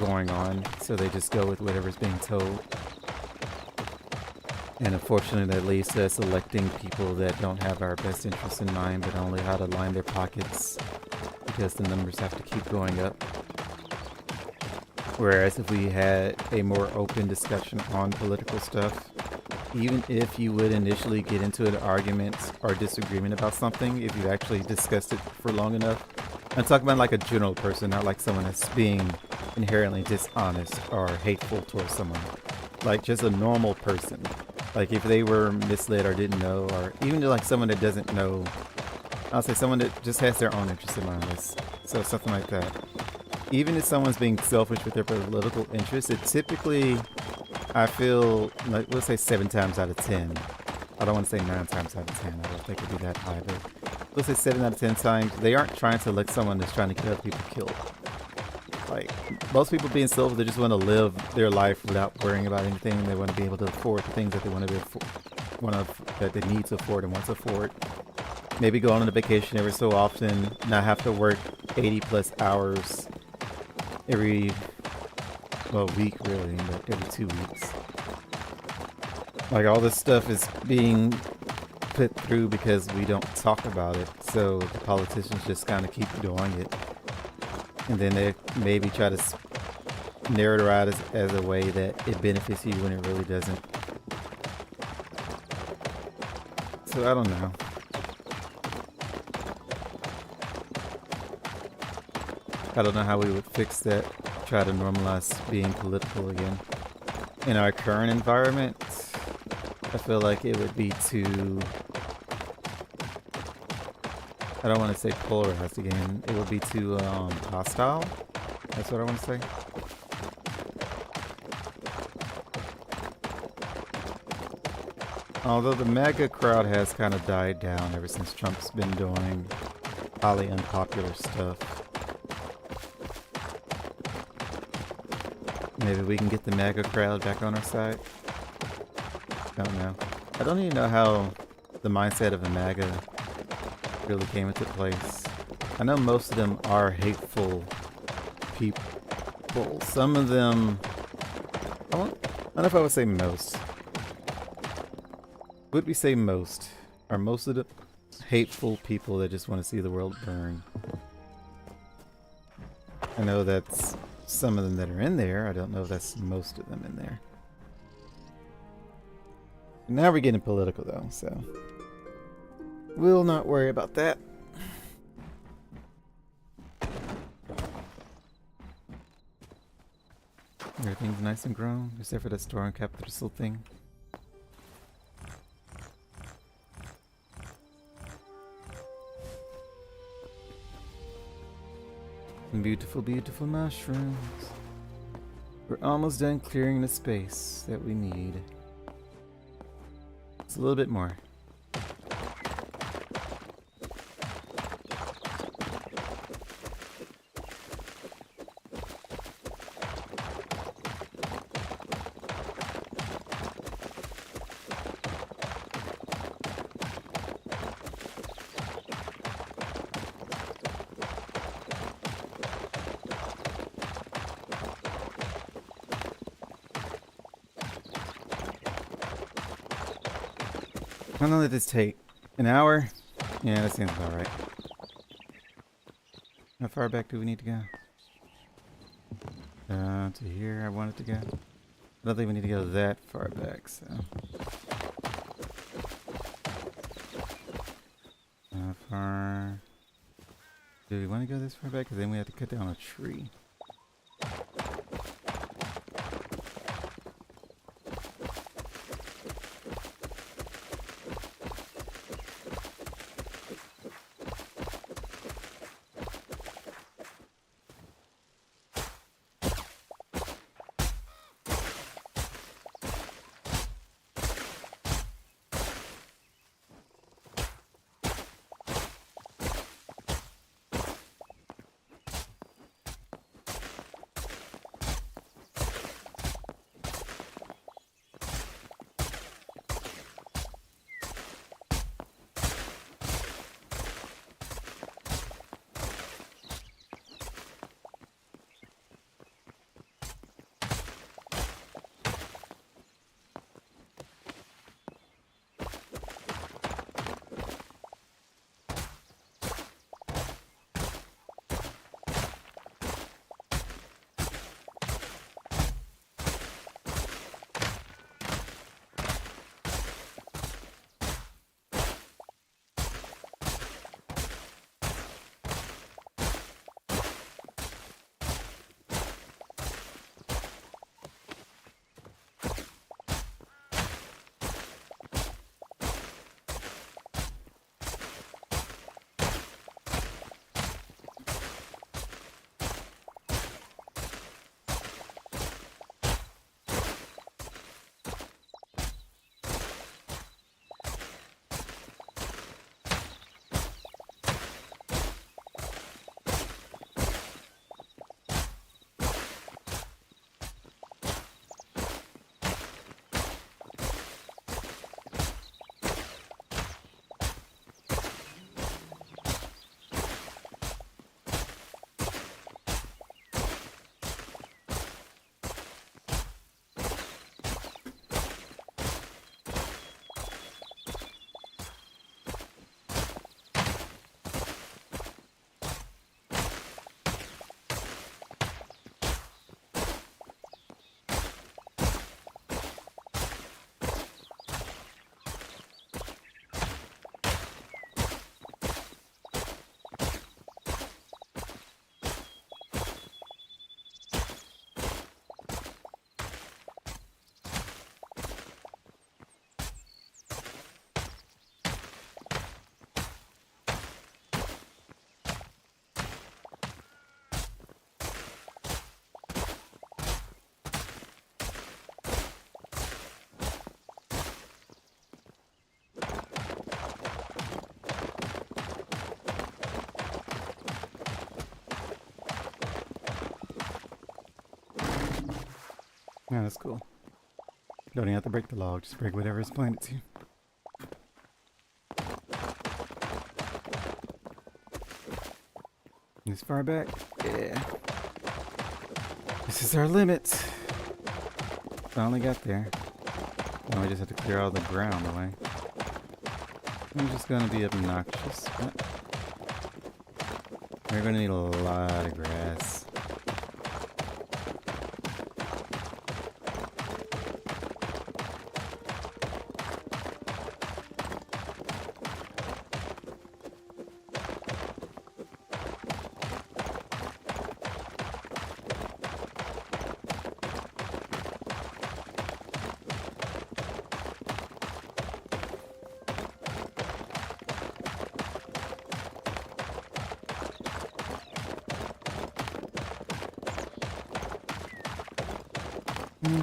going on. So they just go with whatever's being told. And unfortunately, that leads to us electing people that don't have our best interests in mind, but only how to line their pockets, because the numbers have to keep going up. Whereas if we had a more open discussion on political stuff, even if you would initially get into an argument or disagreement about something, if you actually discussed it for long enough, I'm talking about like a general person, not like someone that's being inherently dishonest or hateful towards someone. Like just a normal person. Like if they were misled or didn't know, or even like someone that doesn't know, I'll say someone that just has their own interest in mind. So something like that. Even if someone's being selfish with their political interests, it typically, I feel like, let's say 7 times out of 10. I don't want to say 9 times out of 10. I don't think it'd be that high, but let's say 7 out of 10 times, they aren't trying to elect someone that's trying to get other people killed. Like most people being civil, they just want to live their life without worrying about anything. They want to be able to afford the things that they want to that they need to afford and want to afford. Maybe go on a vacation every so often, not have to work 80 plus hours every week really, but every 2 weeks. Like all this stuff is being put through because we don't talk about it. So the politicians just kind of keep doing it, and then they maybe try to narrow it out as a way that it benefits you when it really doesn't. So I don't know. I don't know how we would fix that. Try to normalize being political again. In our current environment, I feel like it would be too... I don't want to say polarized again. It would be too hostile. That's what I want to say. Although the MAGA crowd has kind of died down ever since Trump's been doing highly unpopular stuff. Maybe we can get the MAGA crowd back on our side. I don't know. I don't even know how the mindset of a MAGA really came into place. I know most of them are hateful people. Some of them... I don't know if I would say most. Would we say most? Are most of the hateful people that just want to see the world burn? I know that's some of them that are in there. I don't know if that's most of them in there. Now we're getting political though, so we'll not worry about that. Everything's nice and grown, except for that storm capital thing. Beautiful, beautiful mushrooms. We're almost done clearing the space that we need. It's a little bit more. How long did this take? An hour? Yeah, that seems about right. How far back do we need to go? To here I want it to go. I don't think we need to go that far back, so. How far? Do we want to go this far back? Because then we have to cut down a tree. Yeah, that's cool. Don't even have to break the log, just break whatever it's pointed to. This far back? Yeah. This is our limit. Finally got there. Now we just have to clear all the ground away. I'm just gonna be obnoxious. We're gonna need a lot of grass.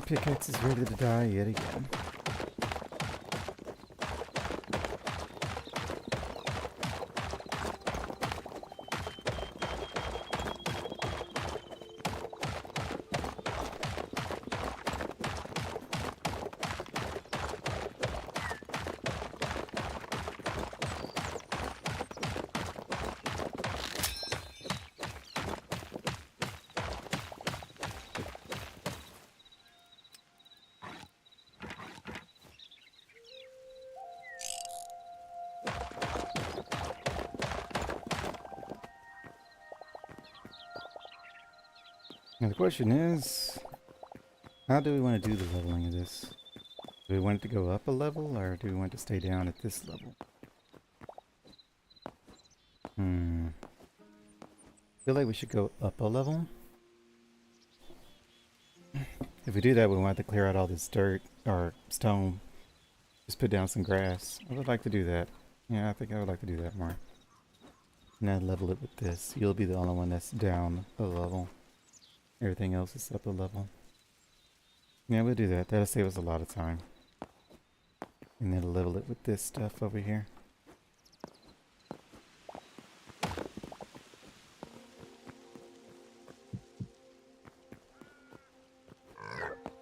Pickaxe is ready to die yet again. Now the question is, how do we want to do the leveling of this? Do we want it to go up a level, or do we want it to stay down at this level? I feel like we should go up a level. If we do that, we want to clear out all this dirt or stone. Just put down some grass. I would like to do that. Yeah, I think I would like to do that more. And then level it with this. You'll be the only one that's down a level. Everything else is up a level. Yeah, we'll do that. That'll save us a lot of time. And then level it with this stuff over here.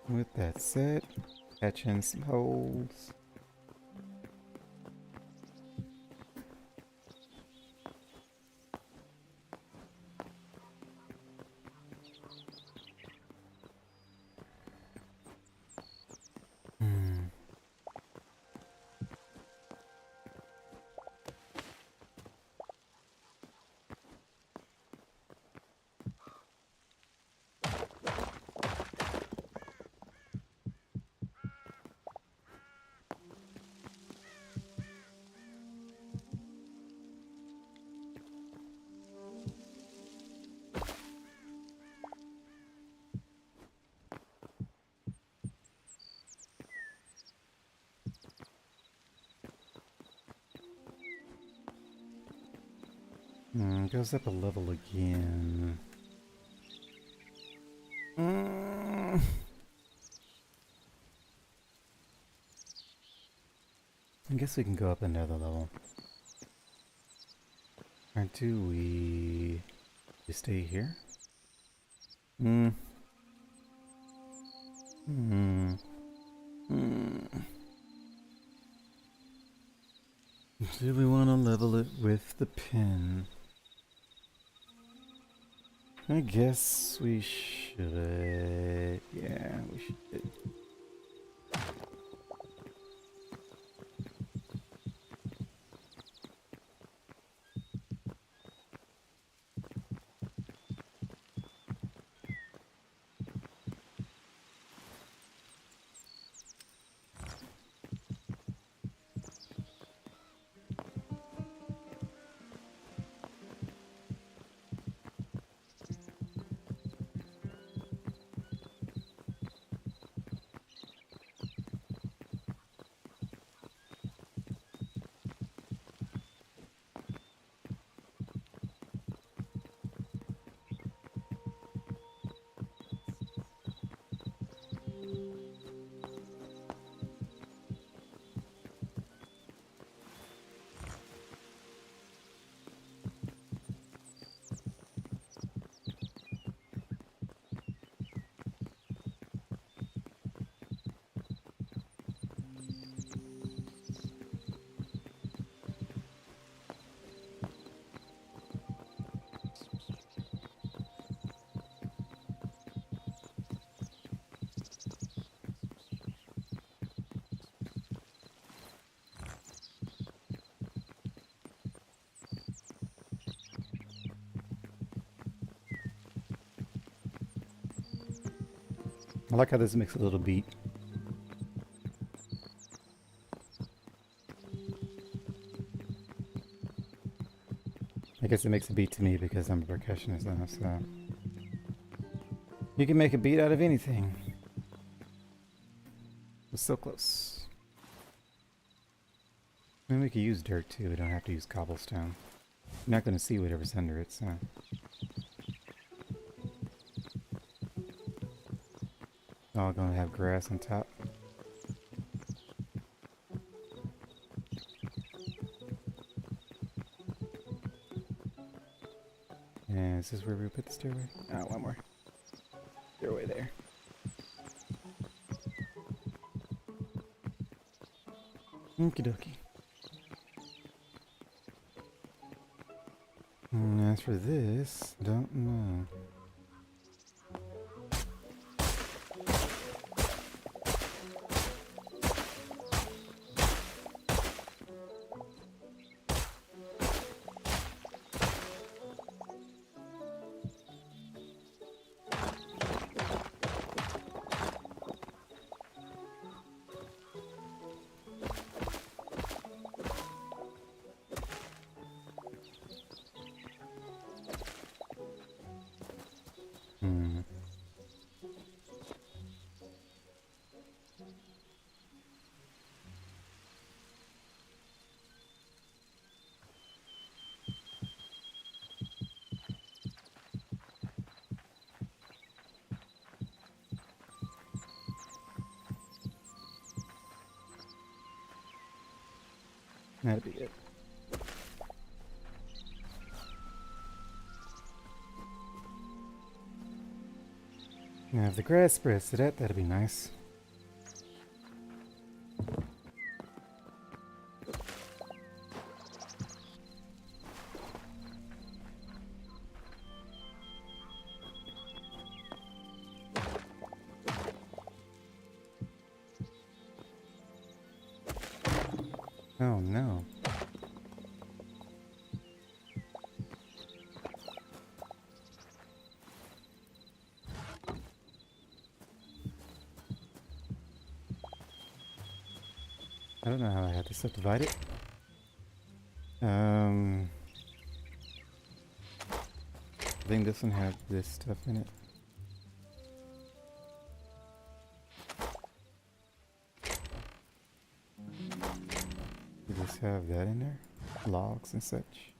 With that said, patch in some holes. Goes up a level again. I guess we can go up another level. Or do we stay here? Do we want to level it with the pin? I guess we should. Yeah, we should. I like how this makes a little beat. I guess it makes a beat to me because I'm a percussionist now, so... You can make a beat out of anything. It's so close. I mean, we could use dirt too, we don't have to use cobblestone. You're not going to see whatever's under it, so... All going to have grass on top. And is this where we put the stairway? Oh, one more. Stairway there. Okie dokie. And as for this, don't know. That'd be good. Now if the grass spreads to that, that'd be nice. Oh no. I don't know how I had to subdivide it. I think this one had this stuff in it. Did this have that in there? Logs and such.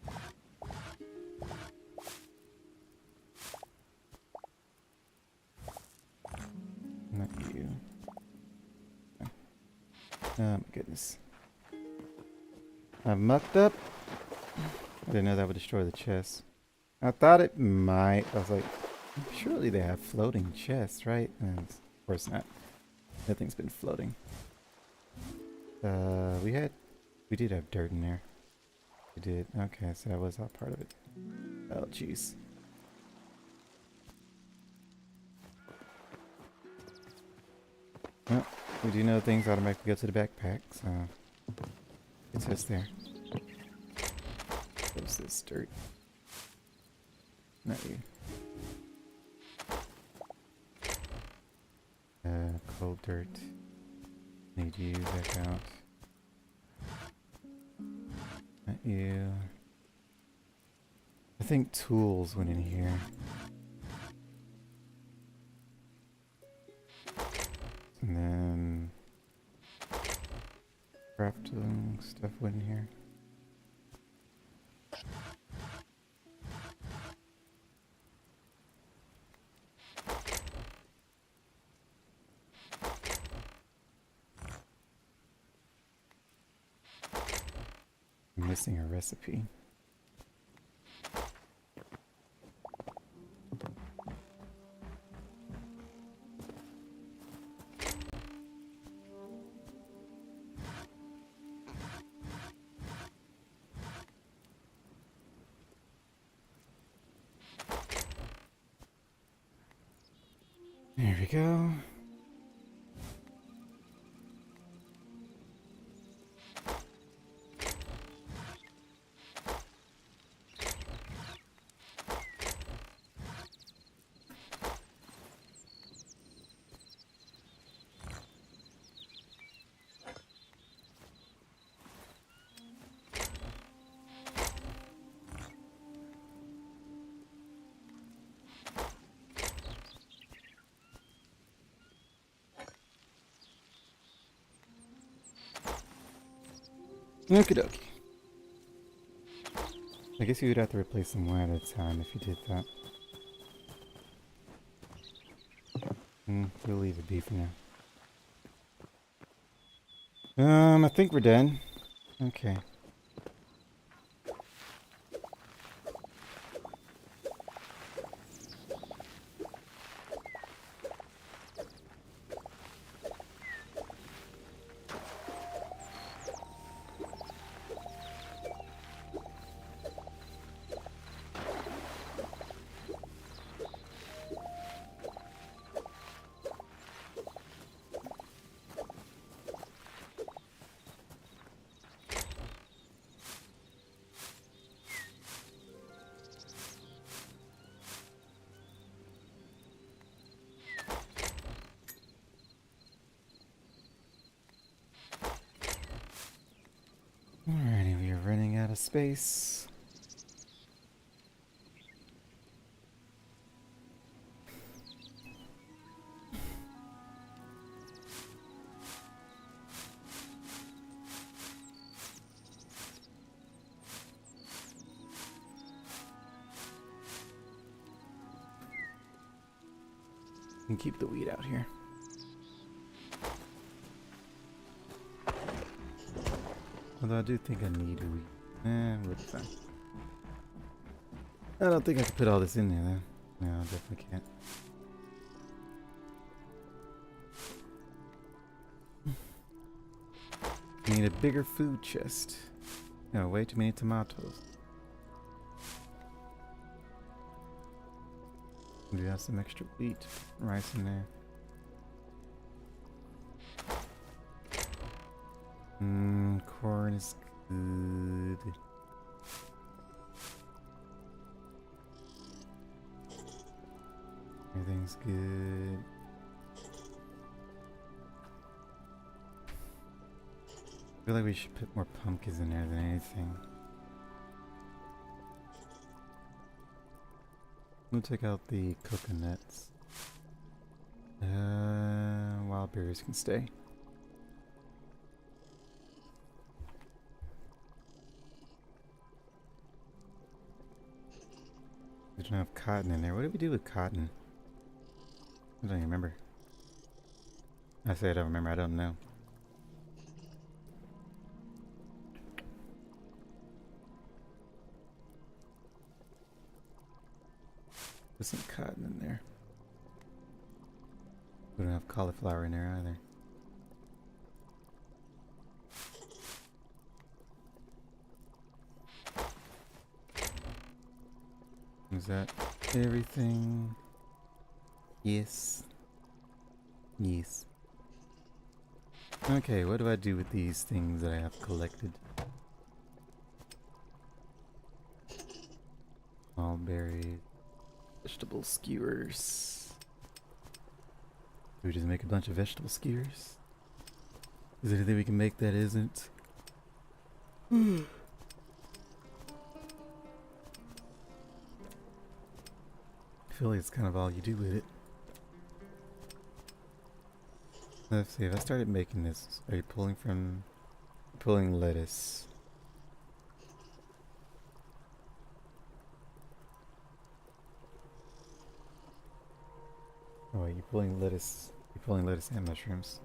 Not you. Oh my goodness. I mucked up. I didn't know that would destroy the chest. I thought it might. I was like, surely they have floating chests, right? And of course not. Nothing's been floating. We did have dirt in there. We did. Okay, so that was all part of it. Oh, jeez. Well, we do know things automatically go to the backpack, so it's just there. What's this dirt? Not you. Cold dirt. Need you back out. Not you. I think tools went in here. And then crafting stuff went in here. I'm missing a recipe. There we go. Okie dokie. I guess you would have to replace them one at a time if you did that. We'll leave it be for now. I think we're done. Okay. Alrighty, we are running out of space. And keep the weed out here. Although I do think I need a weed. We'll be fine. I don't think I can put all this in there though. No, I definitely can't. I need a bigger food chest. No, way too many tomatoes. We have some extra wheat, rice in there. Corn is good. Everything's good. I feel like we should put more pumpkins in there than anything. We'll take out the coconuts. Wild berries can stay. We don't have cotton in there. What did we do with cotton? I don't even remember. I say I don't remember. I don't know. Put some cotton in there. We don't have cauliflower in there either. Is that everything? Yes. Yes. Okay, what do I do with these things that I have collected? Mulberries. Vegetable skewers. Do we just make a bunch of vegetable skewers? Is there anything we can make that isn't? I feel like it's kind of all you do with it. Let's see, if I started making this, are you pulling lettuce? Oh wait, you're pulling lettuce and mushrooms.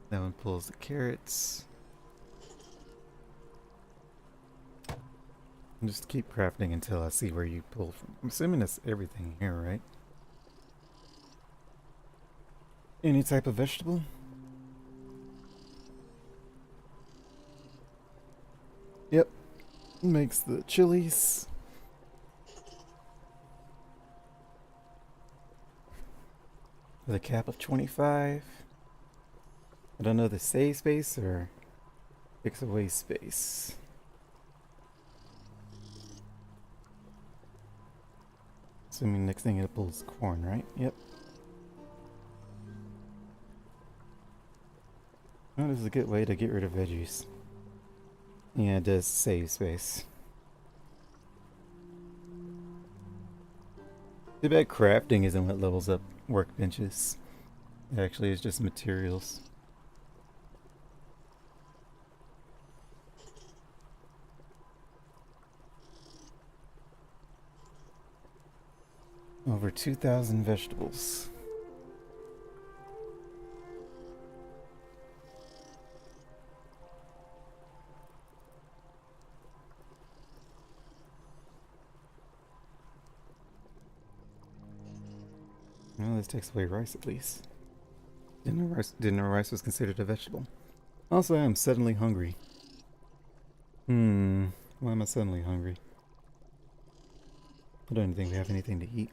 That one pulls the carrots. And just keep crafting until I see where you pull from. I'm assuming that's everything here, right? Any type of vegetable? Yep. Makes the chilies. With a cap of 25. I don't know the save space or fix away space. Assuming next thing it pulls corn, right? Yep. Well, this is a good way to get rid of veggies. Yeah, it does save space. Too bad crafting isn't what levels up workbenches. It actually is just materials. Over 2,000 vegetables. Well, this takes away rice at least. Didn't know rice was considered a vegetable. Also, I am suddenly hungry. Why am I suddenly hungry? I don't even think we have anything to eat.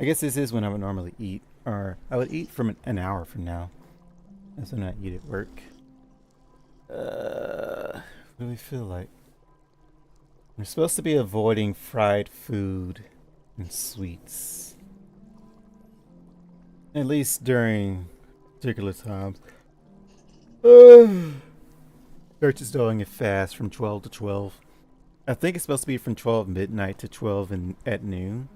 I guess this is when I would normally eat, or I would eat from an hour from now. That's when I eat at work. What do we feel like? We're supposed to be avoiding fried food and sweets. At least during particular times. Church is doing a fast from 12 to 12. I think it's supposed to be from 12 midnight to 12 at noon.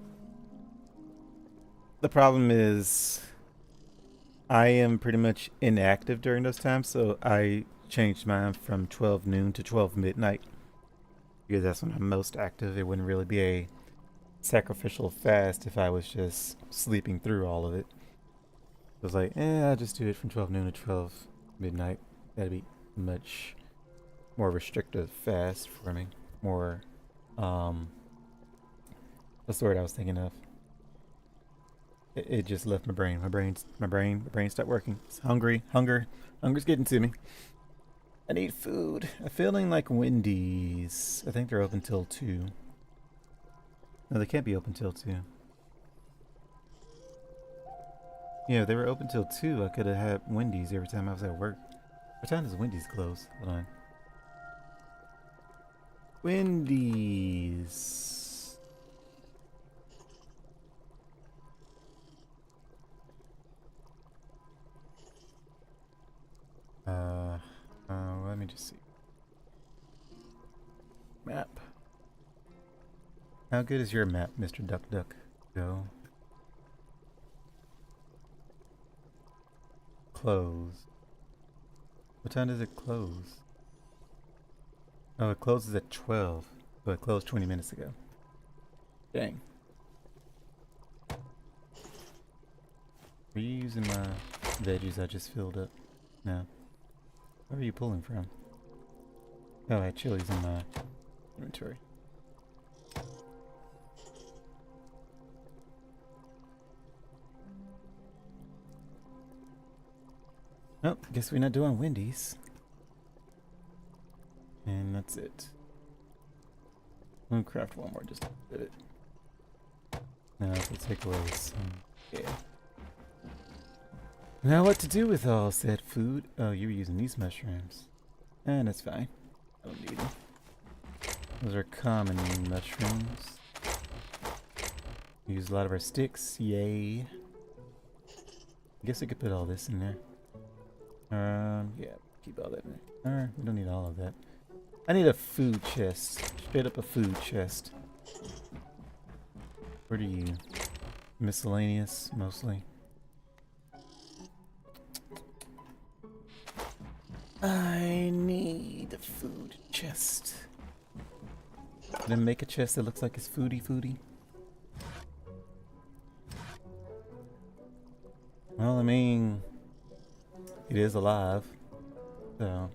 The problem is I am pretty much inactive during those times, so I changed mine from 12 noon to 12 midnight because that's when I'm most active. It wouldn't really be a sacrificial fast if I was just sleeping through all of it. I was like, I'll just do it from 12 noon to 12 midnight. That'd be much more restrictive fast for me. More, what's the word I was thinking of? It just left my brain. My brain stopped working. It's hunger's getting to me. I need food. I'm feeling like Wendy's. I think they're open till 2. No, they can't be open till 2. Yeah, if they were open till 2, I could have had Wendy's every time I was at work. What time does Wendy's close? Hold on. Wendy's. Let me just see. Map. How good is your map, Mr. Duck Duck? Go. Close. What time does it close? Oh, it closes at 12. So it closed 20 minutes ago. Dang. Are you using my veggies I just filled up? No. Where are you pulling from? Oh, I had chilies in my inventory. Oh, guess we're not doing Wendy's. And that's it. We'll craft one more just to fit it. Now we'll take away some. Yeah. Now what to do with all said food? Oh, you were using these mushrooms. And that's fine. I don't need them. Those are common mushrooms. We use a lot of our sticks. Yay. I guess we could put all this in there. Yeah, keep all that in there. Alright, we don't need all of that. I need a food chest. Straight up a food chest. Where do you? Miscellaneous, mostly. I need a food chest. Then make a chest that looks like it's foodie. Well, I mean, it is alive, so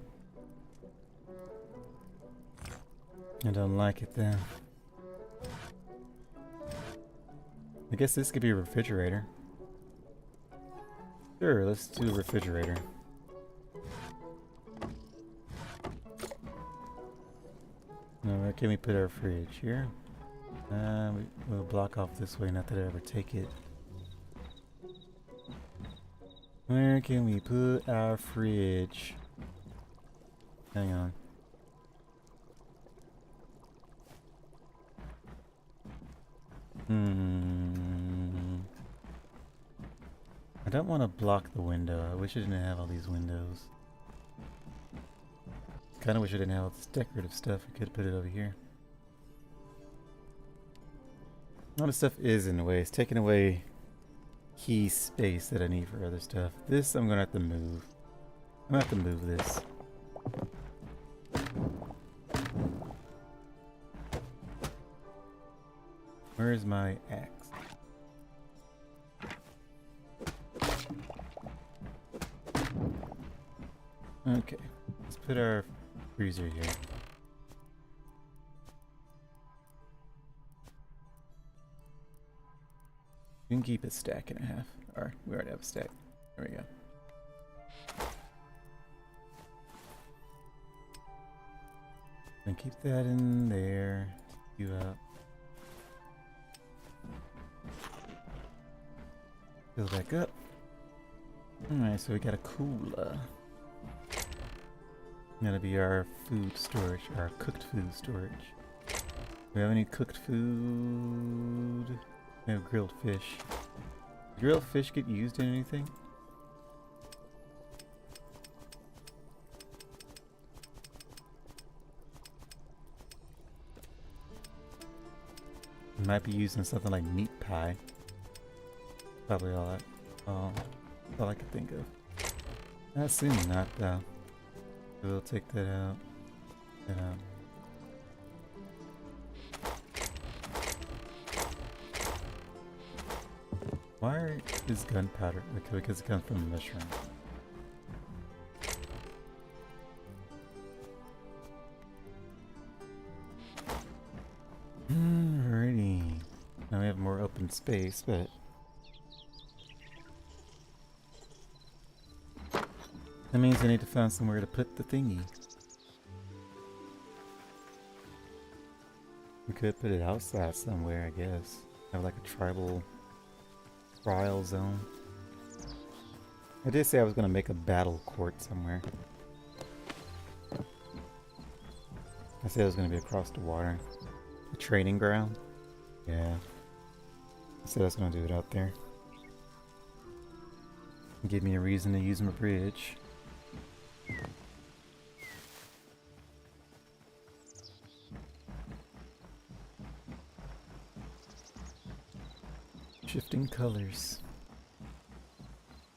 I don't like it then. I guess this could be a refrigerator. Sure, let's do a refrigerator. Now, where can we put our fridge? Here? We'll block off this way, not that I ever take it. Where can we put our fridge? Hang on. I don't want to block the window. I wish I didn't have all these windows. Kind of wish I didn't have all this decorative stuff. I could put it over here. All this stuff is in the way. It's taking away key space that I need for other stuff. This I'm gonna have to move. I'm gonna have to move this. Where's my axe? Okay, let's put our freezer here. We can keep a stack and a half. Or we already have a stack. There we go. And keep that in there. You up. Fill back up. Alright, so we got a cooler. That'll be our food storage, our cooked food storage. Do we have any cooked food? We have grilled fish. Does grilled fish get used in anything? Might be used in something like meat pie. Probably all I could think of. I assume not though. We'll take that out. That out. Why is gunpowder? Okay, because it comes from a mushroom. Alrighty. Now we have more open space, but that means I need to find somewhere to put the thingy. We could put it outside somewhere, I guess. Have like a tribal trial zone. I did say I was going to make a battle court somewhere. I said it was going to be across the water. A training ground? Yeah. I said I was going to do it out there. Give me a reason to use my bridge. Shifting colors.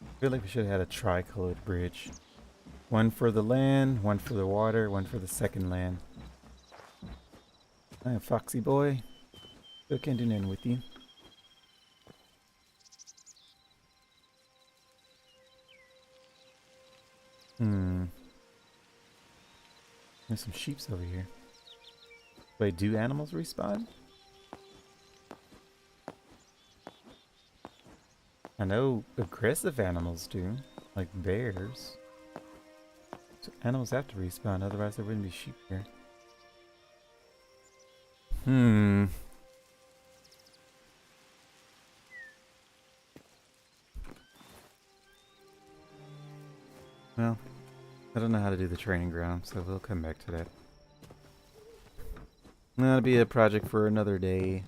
I feel like we should have had a tri-colored bridge. One for the land, one for the water, one for the second land. Hi, Foxy boy. Still can't do nothing with you. There's some sheeps over here. Wait, do animals respawn? I know aggressive animals do, like bears. So animals have to respawn, otherwise there wouldn't be sheep here. Well, I don't know how to do the training ground, so we'll come back to that. That'll be a project for another day.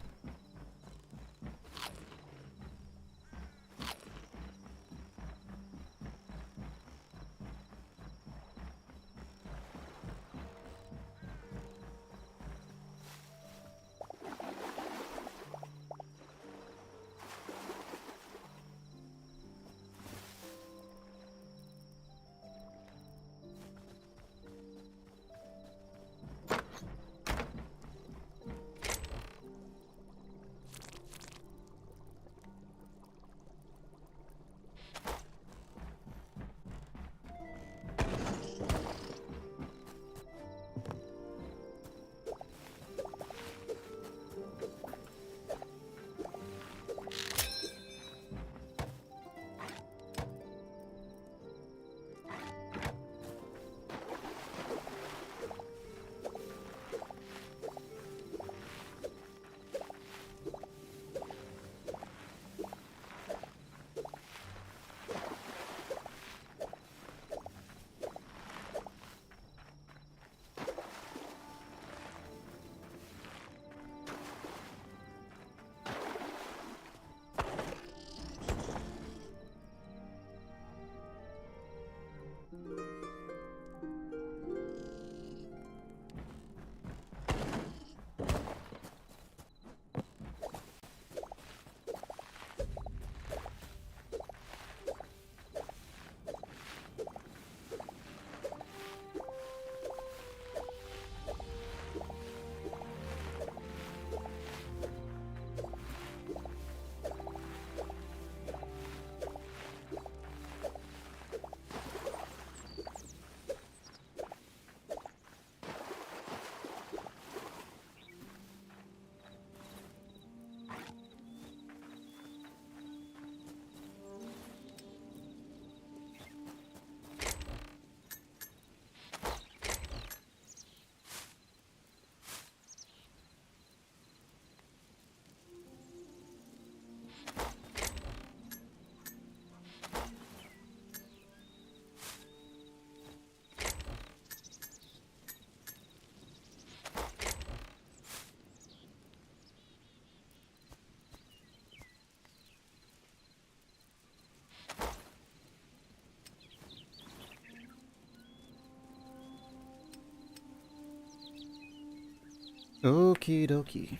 Okie dokie.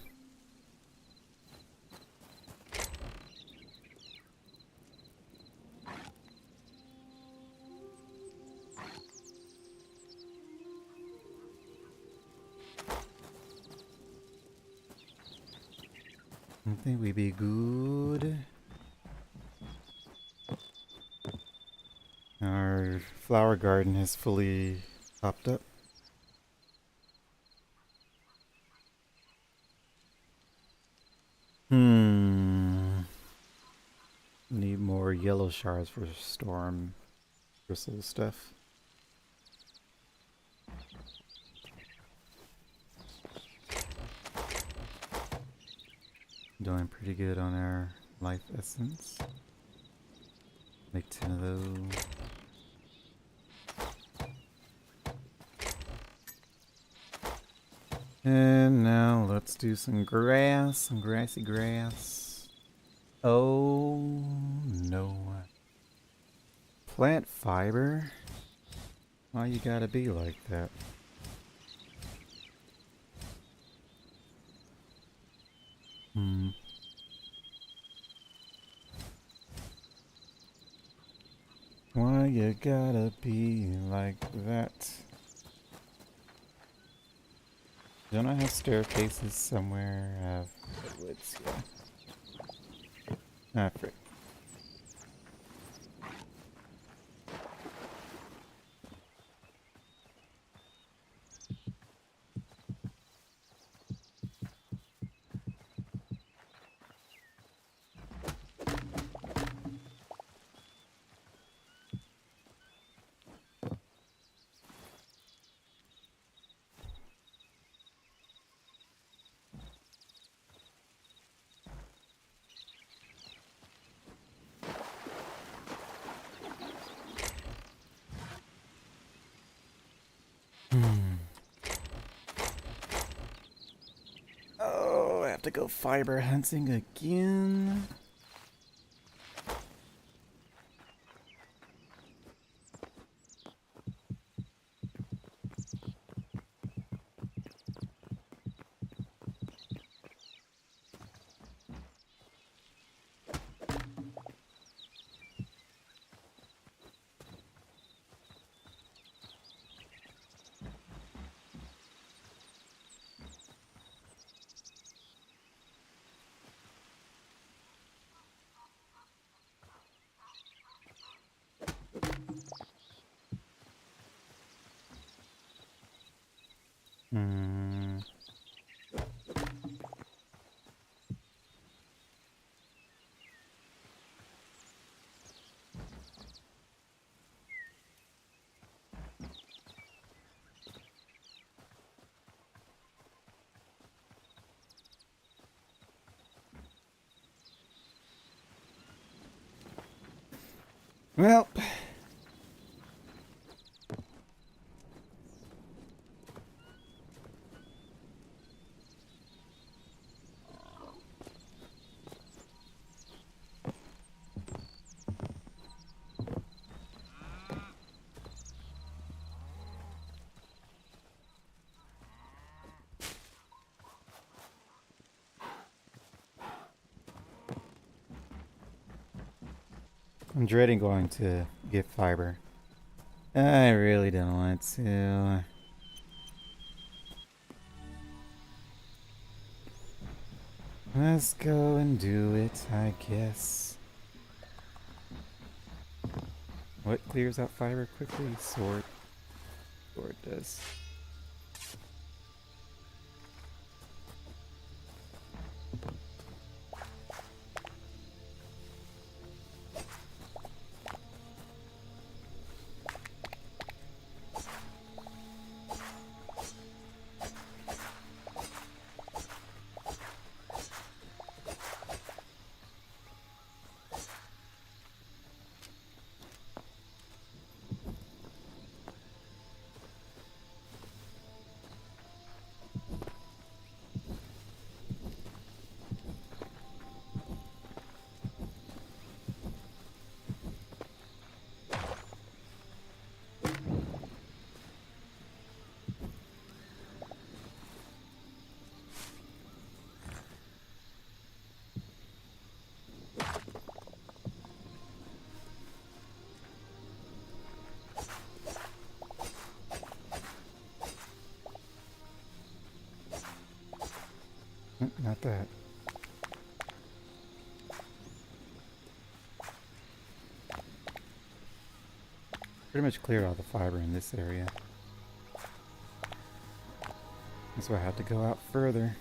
I think we be good. Our flower garden has fully popped up. Need more yellow shards for storm bristle stuff. Doing pretty good on our life essence. Make 10 of those. And now let's do some grass, some grassy grass. Oh no. Plant fiber? Why you gotta be like that? Why you gotta be like that? Don't I have staircases somewhere? I have woods, yeah. Ah, frick. Oh, I have to go fiber hunting again. Hmm. Well, I'm dreading going to get fiber. I really don't want to. Let's go and do it, I guess. What clears out fiber quickly? Sword. Sword does. not that. Pretty much cleared all the fiber in this area. That's why I have to go out further.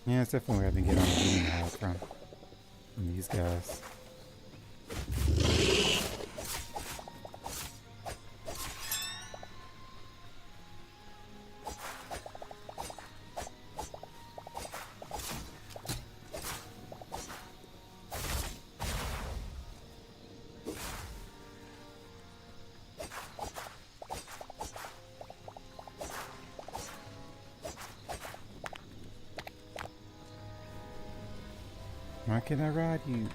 Yeah, it's definitely where I've been getting all the green hide from these guys. Why can't I ride you?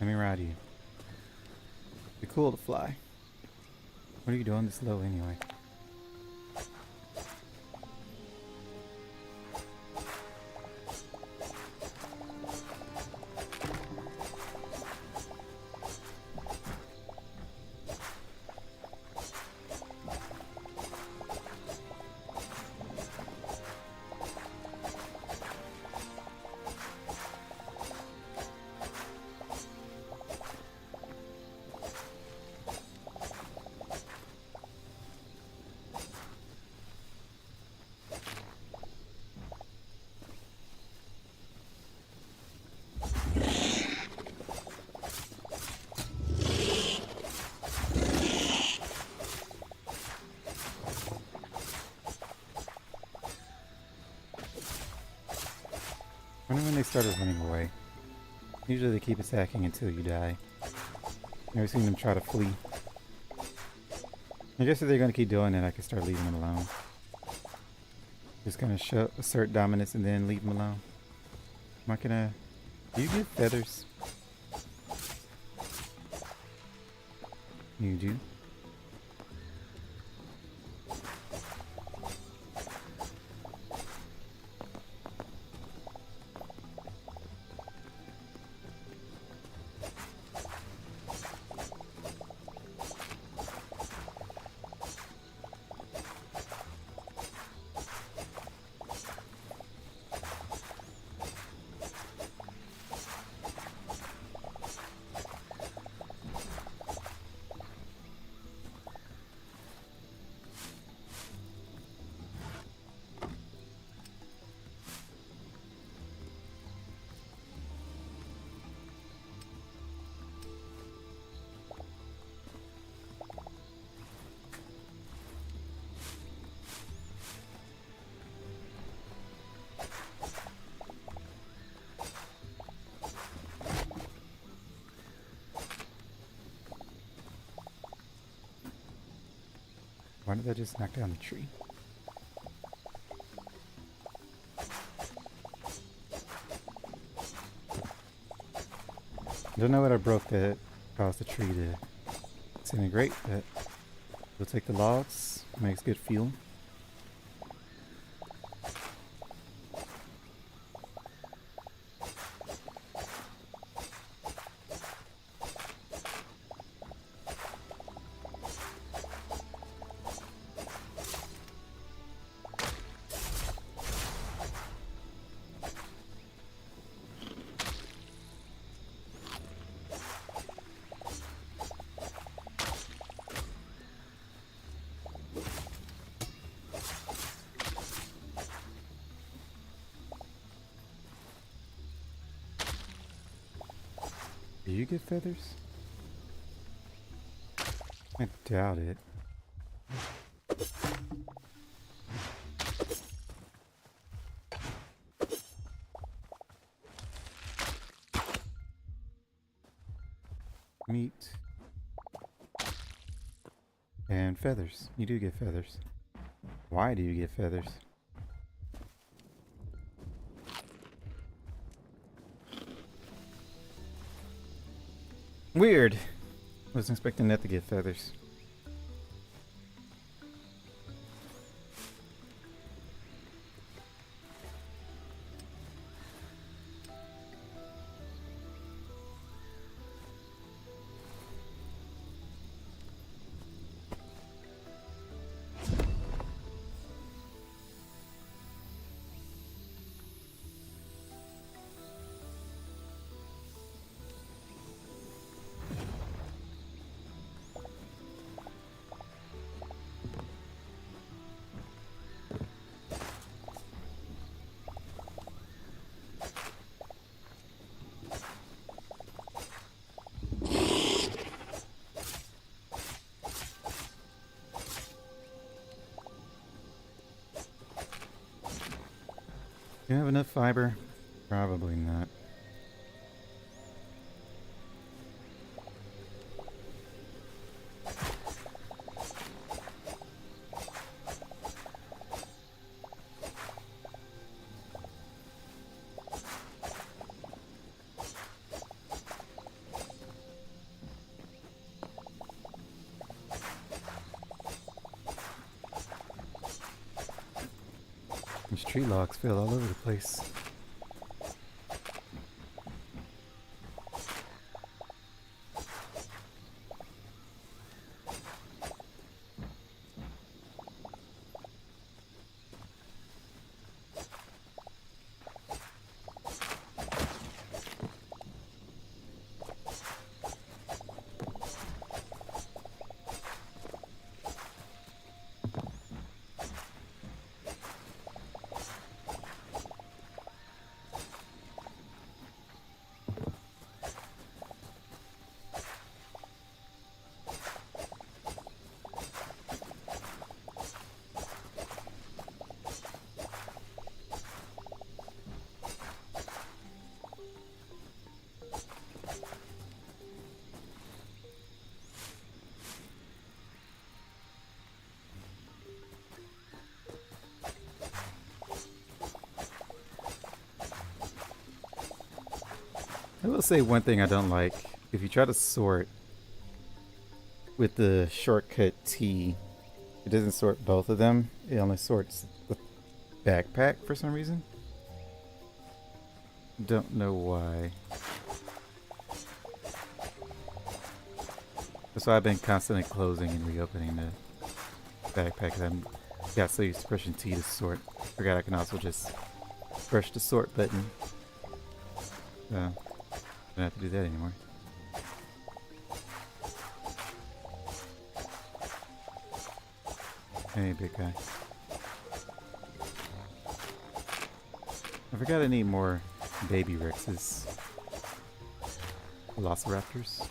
Let me ride you. Be cool to fly. What are you doing this low anyway? I wonder when they started running away. Usually they keep attacking until you die. Never seen them try to flee. I guess if they're gonna keep doing it, I can start leaving them alone. Just gonna assert dominance and then leave them alone. I'm not gonna... Do you get feathers? You do? Why did I just knock down the tree? I don't know what I broke that caused the tree to disintegrate, but we'll take the logs. Makes good fuel. Do you get feathers? I doubt it. Meat. And feathers. You do get feathers. Why do you get feathers? Weird. Wasn't expecting that to get feathers. Do you have enough fiber? Probably not. These tree logs fell all over the place. I will say one thing I don't like. If you try to sort with the shortcut T, it doesn't sort both of them. It only sorts the backpack for some reason. Don't know why. That's why I've been constantly closing and reopening the backpack. I got so used to pushing T to sort. Forgot I can also just push the sort button. So don't have to do that anymore. Hey, big guy. I forgot I need more baby Rexes. Velociraptors.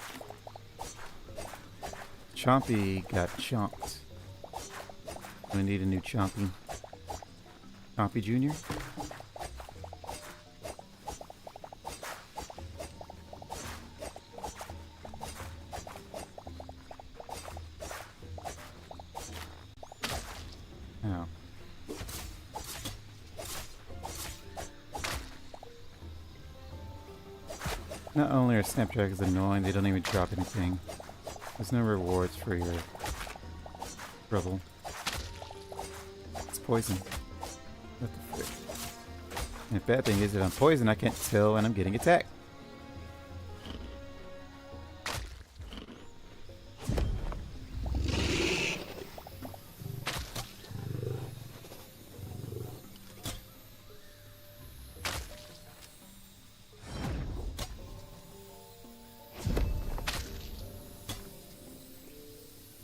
Chompy got chomped. We need a new Chompy. Chompy Jr.? Oh. Not only are snapdragons annoying, they don't even drop anything. There's no rewards for your trouble. It's poison. What the frick? And the bad thing is that I'm poisoned, I can't tell when I'm getting attacked.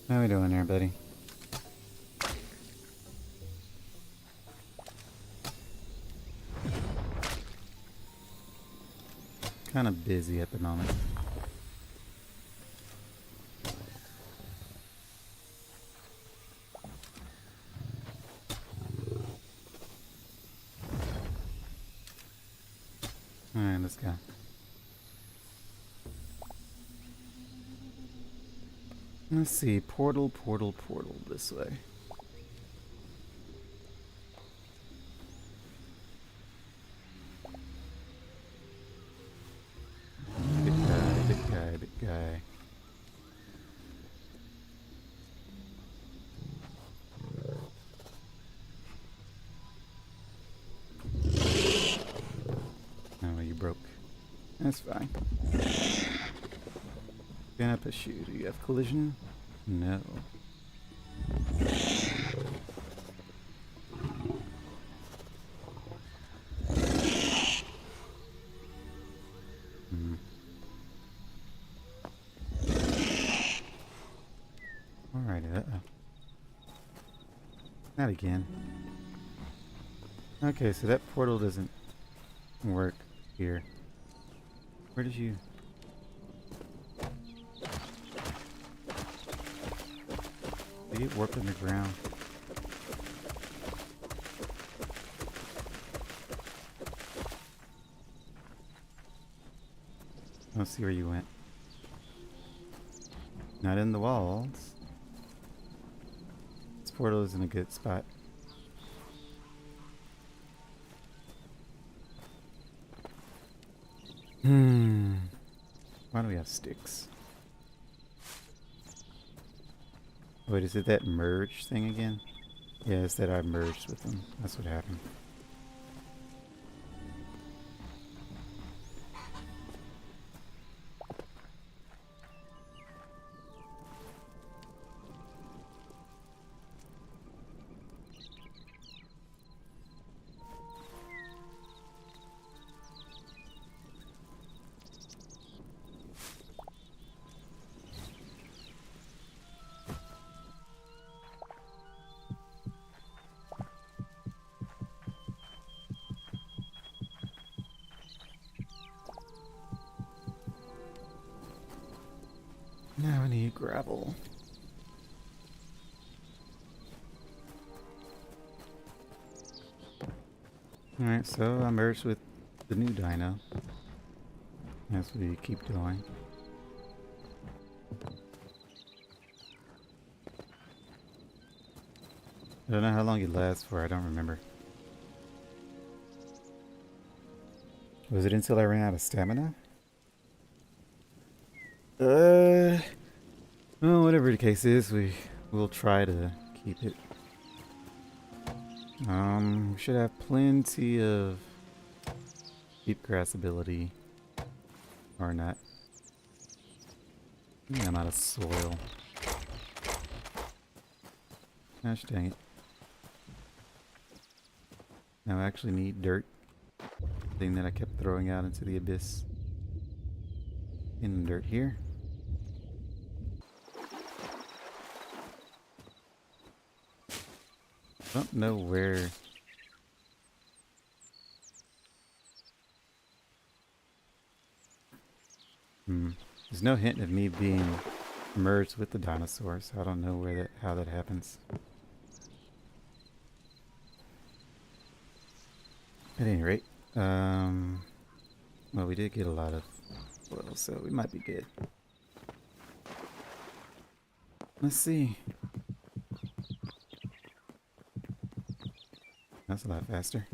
How we doing there, buddy? Kind of busy at the moment. Let's see. Portal, portal, portal. This way. Big guy, big guy, big guy. Oh, you broke. That's fine. Can I push you? Do you have collision? No. Alrighty, not again. Okay, so that portal doesn't work here. Where did you... Did you get warped underground? Let's see where you went. Not in the walls. This portal is in a good spot. Why do we have sticks? Wait, is it that merge thing again? Yeah, it's that I merged with them. That's what happened. Now I need gravel. Alright, so I merged with the new dino. As we keep going. I don't know how long it lasts for, I don't remember. Was it until I ran out of stamina? Well, whatever the case is, we'll try to keep it. We should have plenty of deep grass ability. Or not. Yeah, I'm out of soil. Gosh dang it. Now I actually need dirt. Thing that I kept throwing out into the abyss. In the dirt here. Don't know where. There's no hint of me being merged with the dinosaurs. I don't know where how that happens. At any rate, well, we did get a lot of oil, so we might be good. Let's see. That's a lot faster.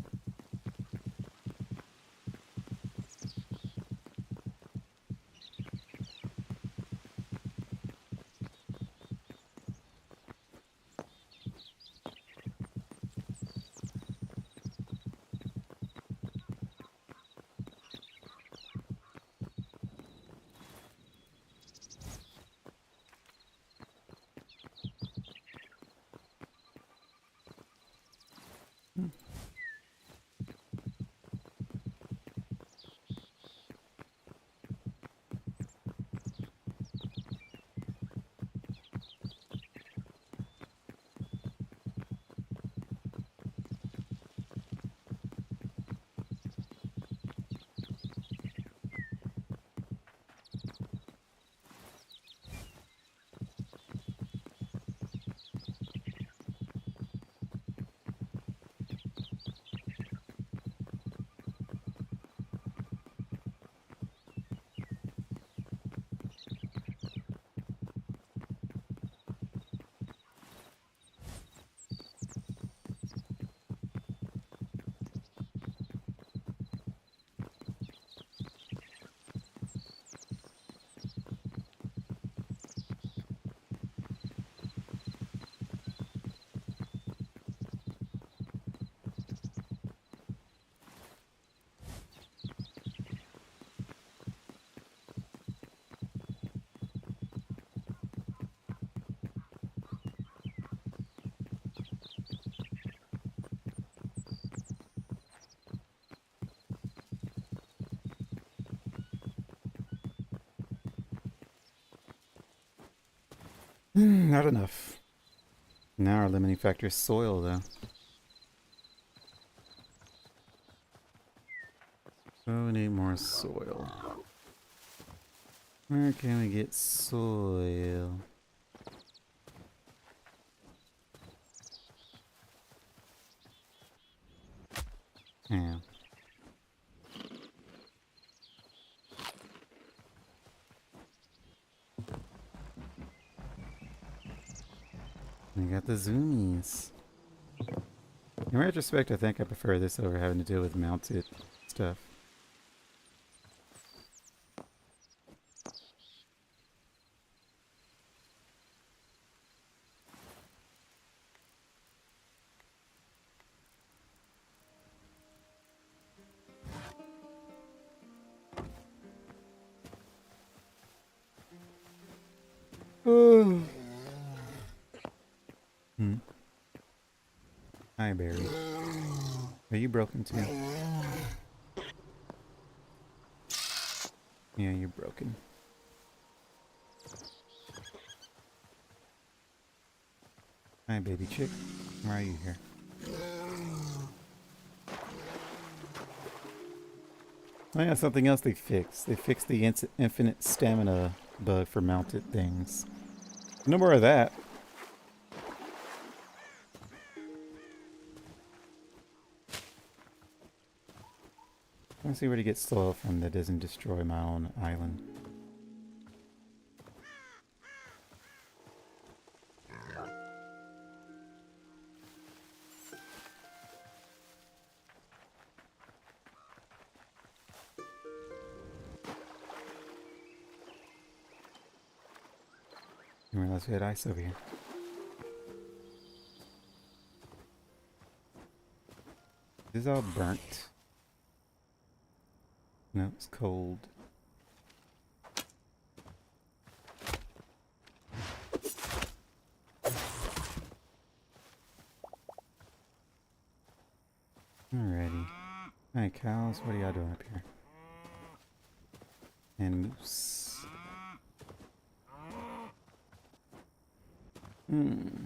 Not enough. Now our limiting factor is soil, though. So we need more soil. Where can we get soil? Yeah. We got the zoomies. In retrospect, I think I prefer this over having to deal with mounted stuff. Oh. Hi, Barry. Are you broken too? Yeah, you're broken. Hi, baby chick. Why are you here? Oh yeah, something else they fixed. They fixed the infinite stamina bug for mounted things. No more of that. Let's see where to get soil from that doesn't destroy my own island. I didn't realize we had ice over here. Is this all burnt? No, it's cold. Alrighty. Hi, cows. What are y'all doing up here? And moose. Hmm.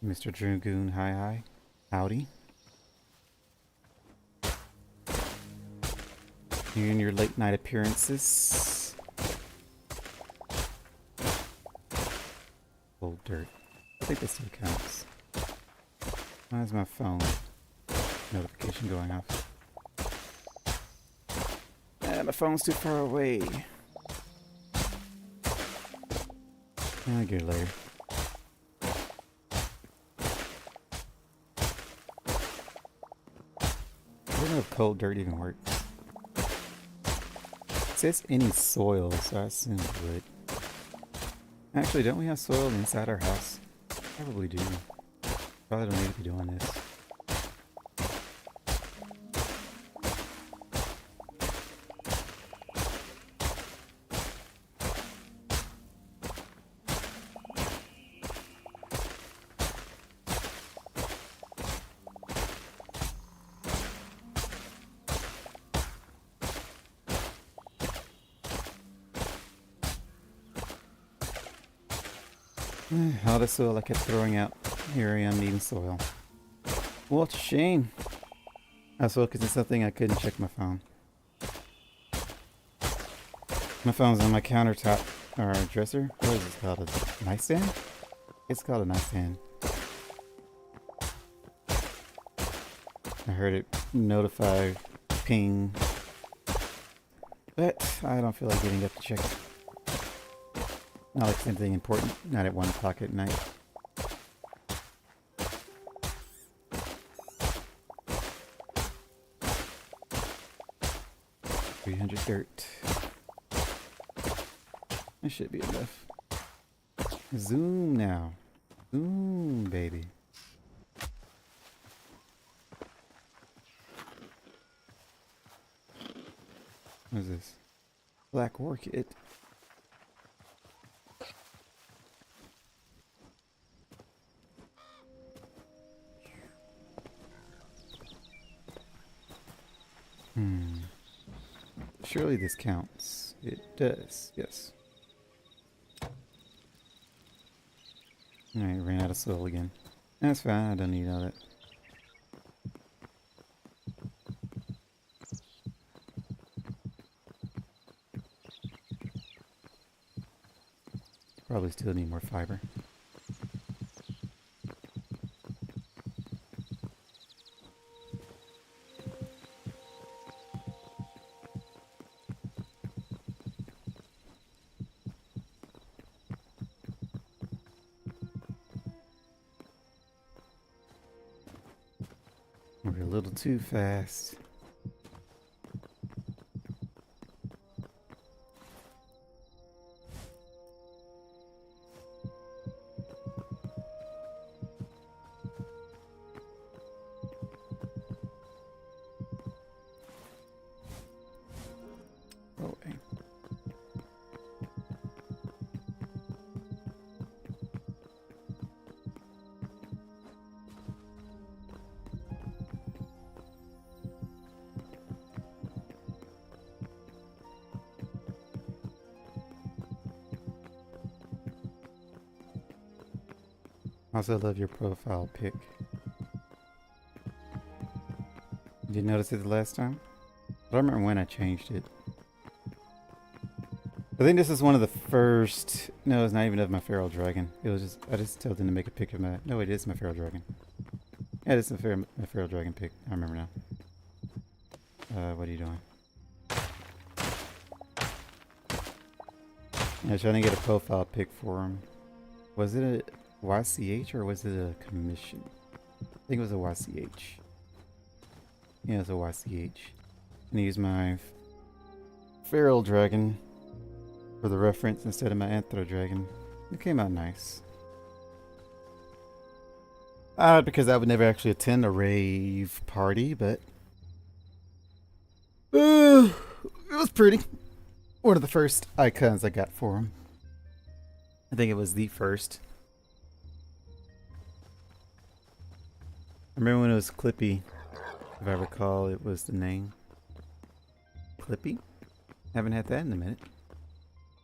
Mr. Dragoon, hi. Howdy. You and your late night appearances. Old dirt. I think this still counts. Why is my phone notification going off? My phone's too far away. I'll get it later. I don't know if cold dirt even works. It says any soil, so I assume it would. Actually, don't we have soil inside our house? Probably do. Probably don't need to be doing this. All the soil I kept throwing out. Here I am needing soil. Well, it's a shame. I was focused on something I couldn't check my phone. My phone's on my countertop or dresser. What is this called? A nightstand? It's called a nightstand. I heard it notify ping. But I don't feel like getting up to check it. Not like something important, not at 1 o'clock at night. $300 dirt. That should be enough. Zoom now. Zoom, baby. What is this? Black orchid. Surely this counts. It does, yes. Alright, ran out of soil again. That's fine, I don't need all that. Probably still need more fiber. We're a little too fast. Okay. Also love your profile pic. Did you notice it the last time? I don't remember when I changed it. I think this is one of the first. No, it's not even of my feral dragon. It was just I just told them to make a pic of my. No, it is my feral dragon. Yeah, this is my feral dragon pic. I remember now. What are you doing? Yeah, trying to get a profile pic for him. Was it a YCH or was it a commission? I think it was a YCH. Yeah, it was a YCH. I'm gonna use my feral dragon for the reference instead of my anthro dragon. It came out nice. Because I would never actually attend a rave party, but it was pretty. One of the first icons I got for him. I think it was the first. I remember when it was Clippy. If I recall, it was the name. Clippy? Haven't had that in a minute.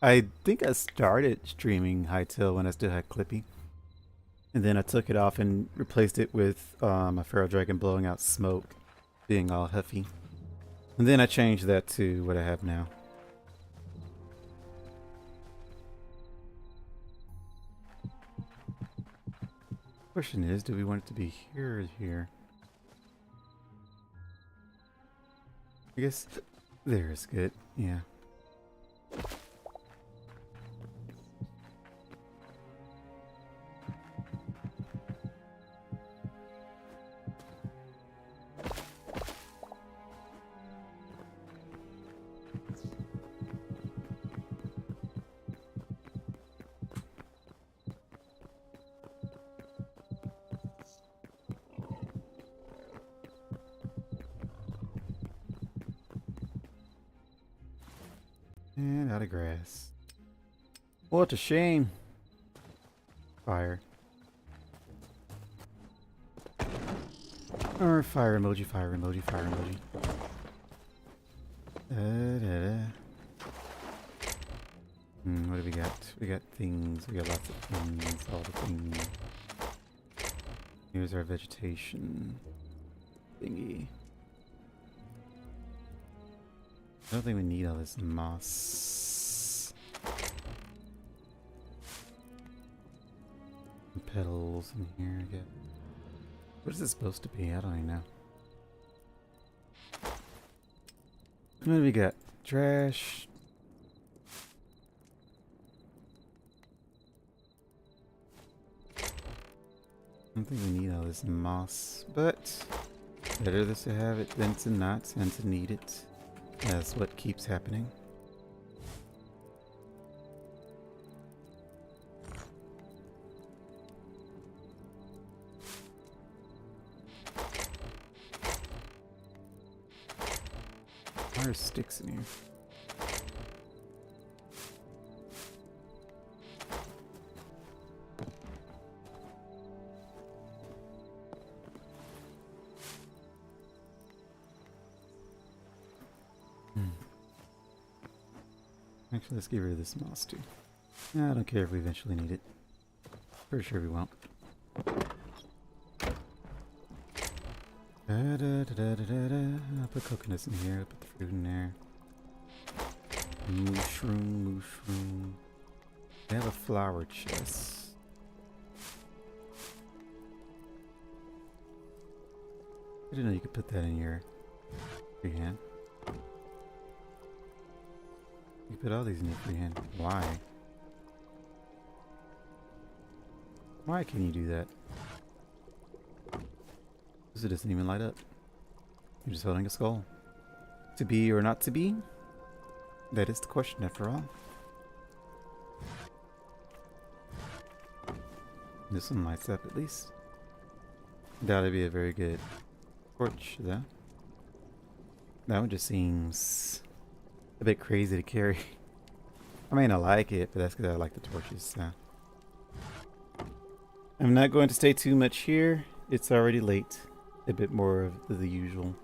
I think I started streaming Hytale when I still had Clippy. And then I took it off and replaced it with a feral dragon blowing out smoke, being all huffy. And then I changed that to what I have now. Question is, do we want it to be here or here? I guess there is good, yeah. And out of grass. What a shame. Fire. Or fire emoji, fire emoji, fire emoji. What do we got? We got things. We got lots of things. All the things. Here's our vegetation thingy. I don't think we need all this moss. And petals in here again. What is this supposed to be? I don't even know. What do we got? Trash. I don't think we need all this moss, but better this to have it than to not and to need it. That's what keeps happening. Why are sticks in here? Actually, let's get rid of this moss too. I don't care if we eventually need it. Pretty sure we won't. I'll put coconuts in here, I'll put the fruit in there. Mushroom. I have a flower chest. I didn't know you could put that in your freehand. You put all these in your freehand. Why? Why can you do that? Because it doesn't even light up. You're just holding a skull. To be or not to be? That is the question after all. This one lights up at least. Doubt it'd be a very good torch though. That one just seems a bit crazy to carry. I mean, I like it, but that's because I like the torches, so. I'm not going to stay too much here. It's already late. A bit more of the usual.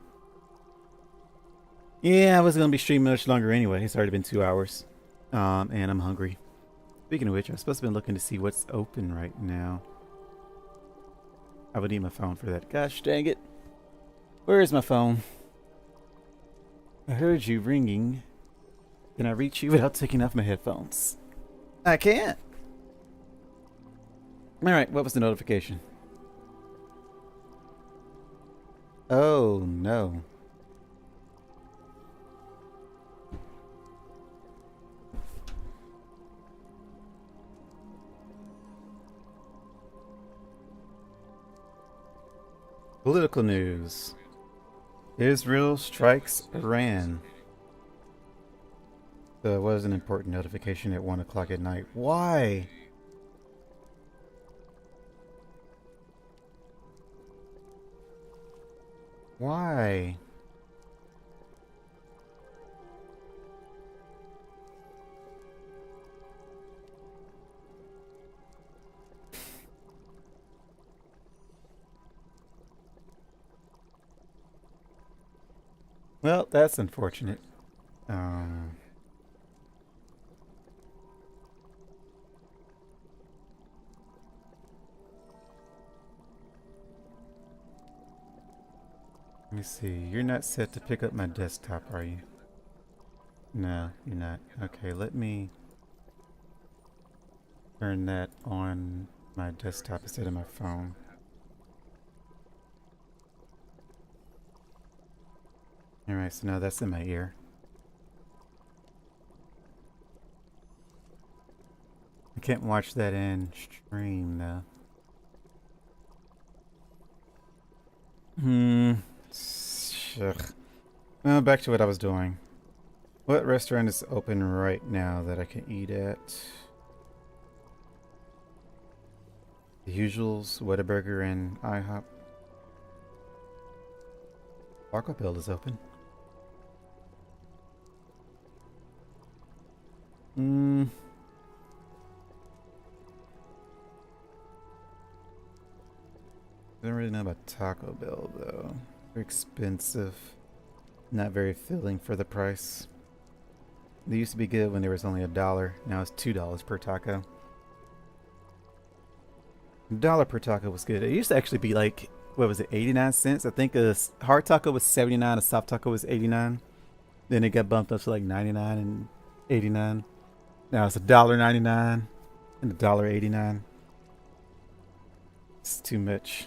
Yeah, I wasn't going to be streaming much longer anyway. It's already been 2 hours. And I'm hungry. Speaking of which, I'm supposed to be looking to see what's open right now. I would need my phone for that. Gosh dang it. Where is my phone? I heard you ringing. Can I reach you without taking off my headphones? I can't. Alright, what was the notification? Oh, no. Political news. Israel strikes Iran. So it was an important notification at 1 o'clock at night. Why? Why? Well, that's unfortunate. Let me see. You're not set to pick up my desktop, are you? No, you're not. Okay, let me turn that on my desktop instead of my phone. Alright, so now that's in my ear. I can't watch that in stream though. Ugh. Well, back to what I was doing. What restaurant is open right now that I can eat at? The Usuals, Whataburger, and IHOP. Taco Bell is open. I don't really know about Taco Bell though. They're expensive. Not very filling for the price. They used to be good when there was only $1. Now it's $2 per taco. $1 per taco was good. It used to actually be like, what was it, 89 cents? I think a hard taco was 79, a soft taco was 89. Then it got bumped up to like 99 and 89. Now it's $1.99 and $1.89. It's too much.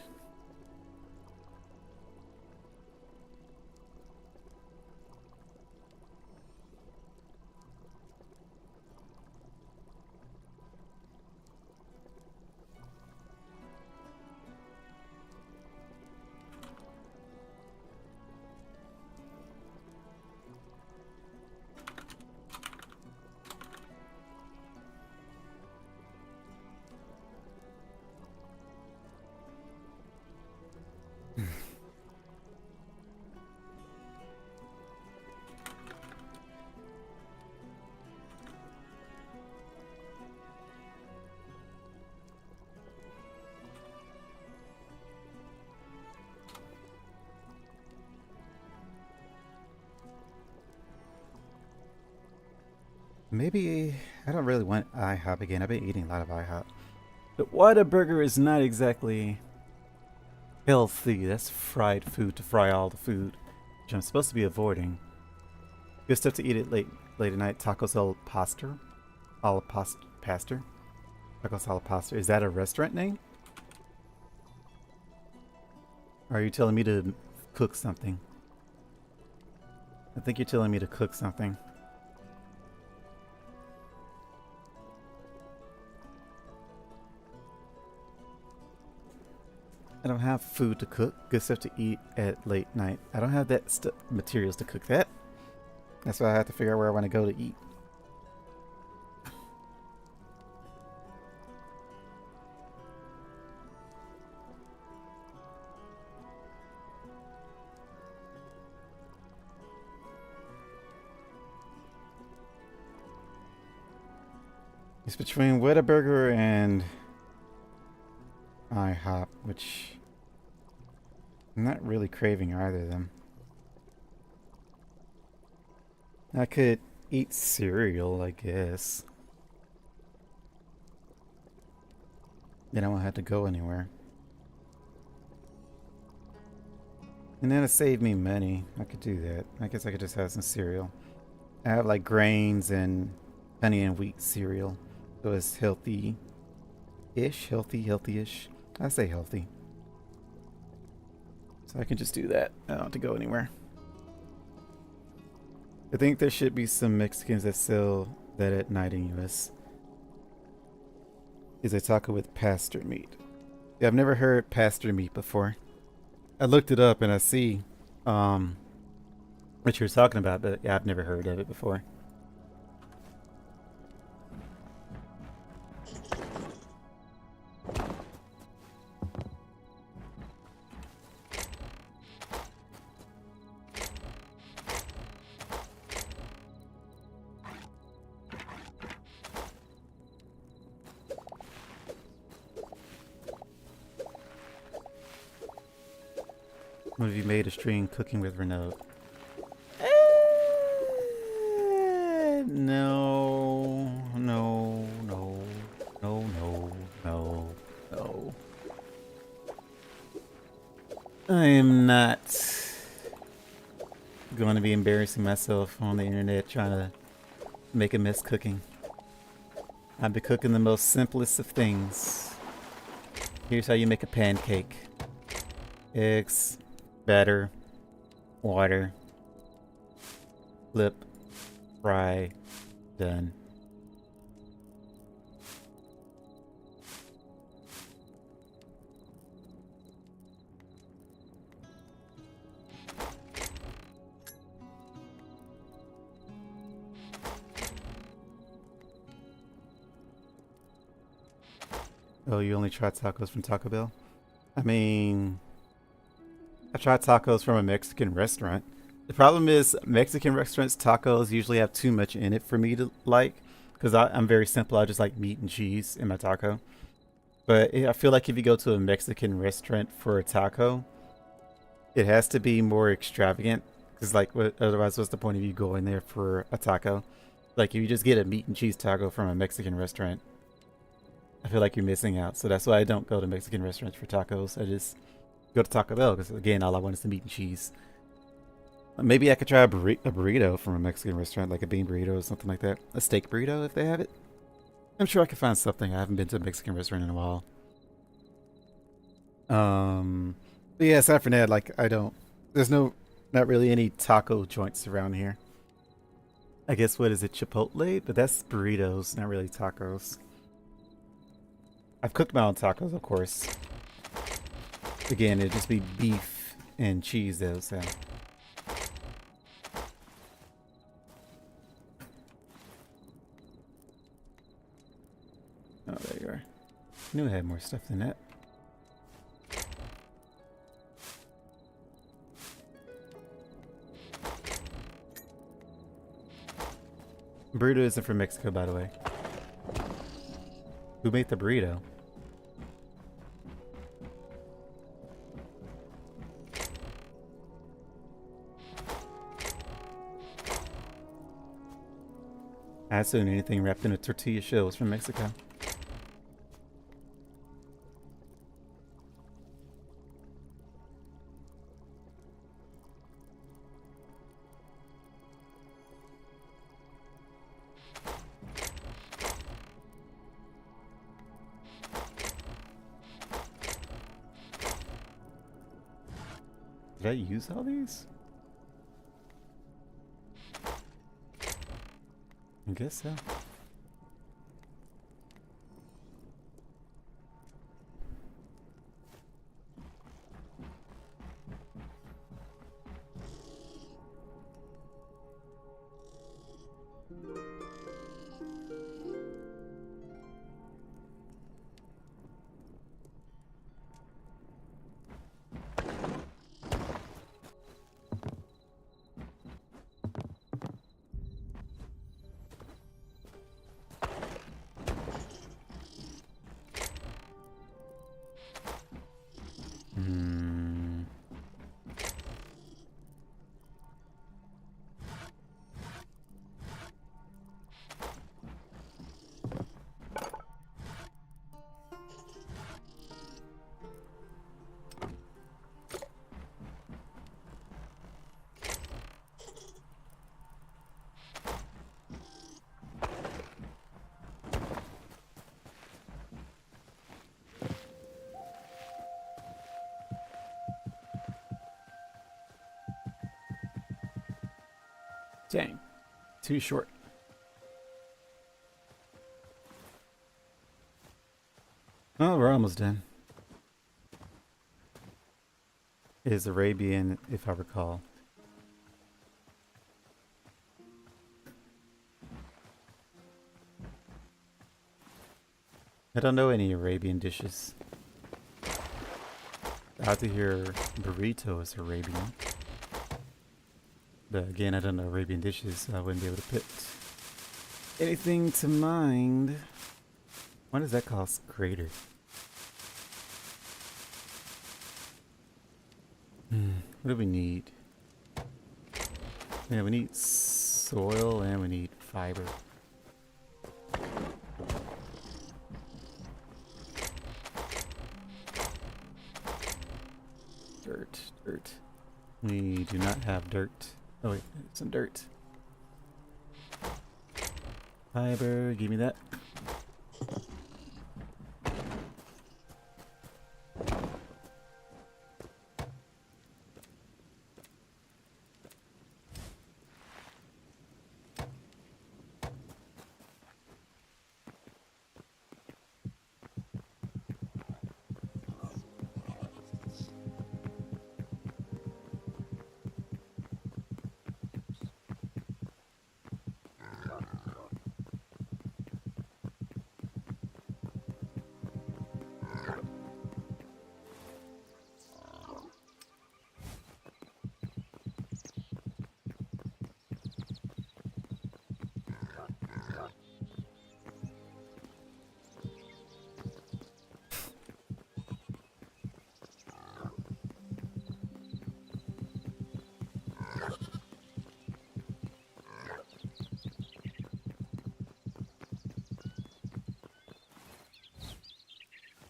Maybe I don't really want IHOP again. I've been eating a lot of IHOP. But Whataburger is not exactly healthy. That's fried food to fry all the food, which I'm supposed to be avoiding. Good stuff to eat at late at night. Tacos al pastor. Al pastor. Tacos al pastor. Is that a restaurant name? Or are you telling me to cook something? I think you're telling me to cook something. I don't have food to cook. Good stuff to eat at late night. I don't have that materials to cook that. That's why I have to figure out where I want to go to eat. It's between Whataburger and IHOP, which I'm not really craving either of them. I could eat cereal, I guess. Then I won't have to go anywhere. And that'll save me money. I could do that. I guess I could just have some cereal. I have like grains and honey and wheat cereal. So it's healthy-ish, healthy-ish. I say healthy. So I can just do that. I don't have to go anywhere. I think there should be some Mexicans that sell that at night in US. Is a taco with pastor meat. Yeah, I've never heard pastor meat before. I looked it up and I see what you're talking about, but yeah, I've never heard of it before. What have you made a stream cooking with Renault? No, no, no, no, no, no, no. I am not going to be embarrassing myself on the internet trying to make a mess cooking. I've been cooking the most simplest of things. Here's how you make a pancake. Eggs, batter, water, flip, fry, done. Oh, you only tried tacos from Taco Bell? I mean, I tried tacos from a Mexican restaurant. The problem is Mexican restaurants tacos usually have too much in it for me to like, because I'm very simple. I just like meat and cheese in my taco. But I feel like if you go to a Mexican restaurant for a taco, it has to be more extravagant. Because otherwise, what's the point of you going there for a taco? Like if you just get a meat and cheese taco from a Mexican restaurant, I feel like you're missing out. So that's why I don't go to Mexican restaurants for tacos. I just go to Taco Bell because again, all I want is the meat and cheese. Maybe I could try a burrito from a Mexican restaurant, like a bean burrito or something like that. A steak burrito if they have it. I'm sure I could find something. I haven't been to a Mexican restaurant in a while. But yeah, aside from that, like there's not really any taco joints around here. I guess what is it, Chipotle? But that's burritos, not really tacos. I've cooked my own tacos, of course. Again, it'd just be beef and cheese though, so. Oh, there you are. I knew I had more stuff than that. Burrito isn't from Mexico, by the way. Who made the burrito? I assume anything wrapped in a tortilla shell was from Mexico. Did I use all these? I guess so. Hmm. Dang. Too short. Oh, we're almost done. It is Arabian, if I recall. I don't know any Arabian dishes. Out to hear burrito is Arabian. But again, I don't know Arabian dishes, so I wouldn't be able to put anything to mind. What does that cost? Greater. What do we need? Yeah, we need soil and we need fiber. Dirt. We do not have dirt. Oh wait, some dirt. Fiber, give me that.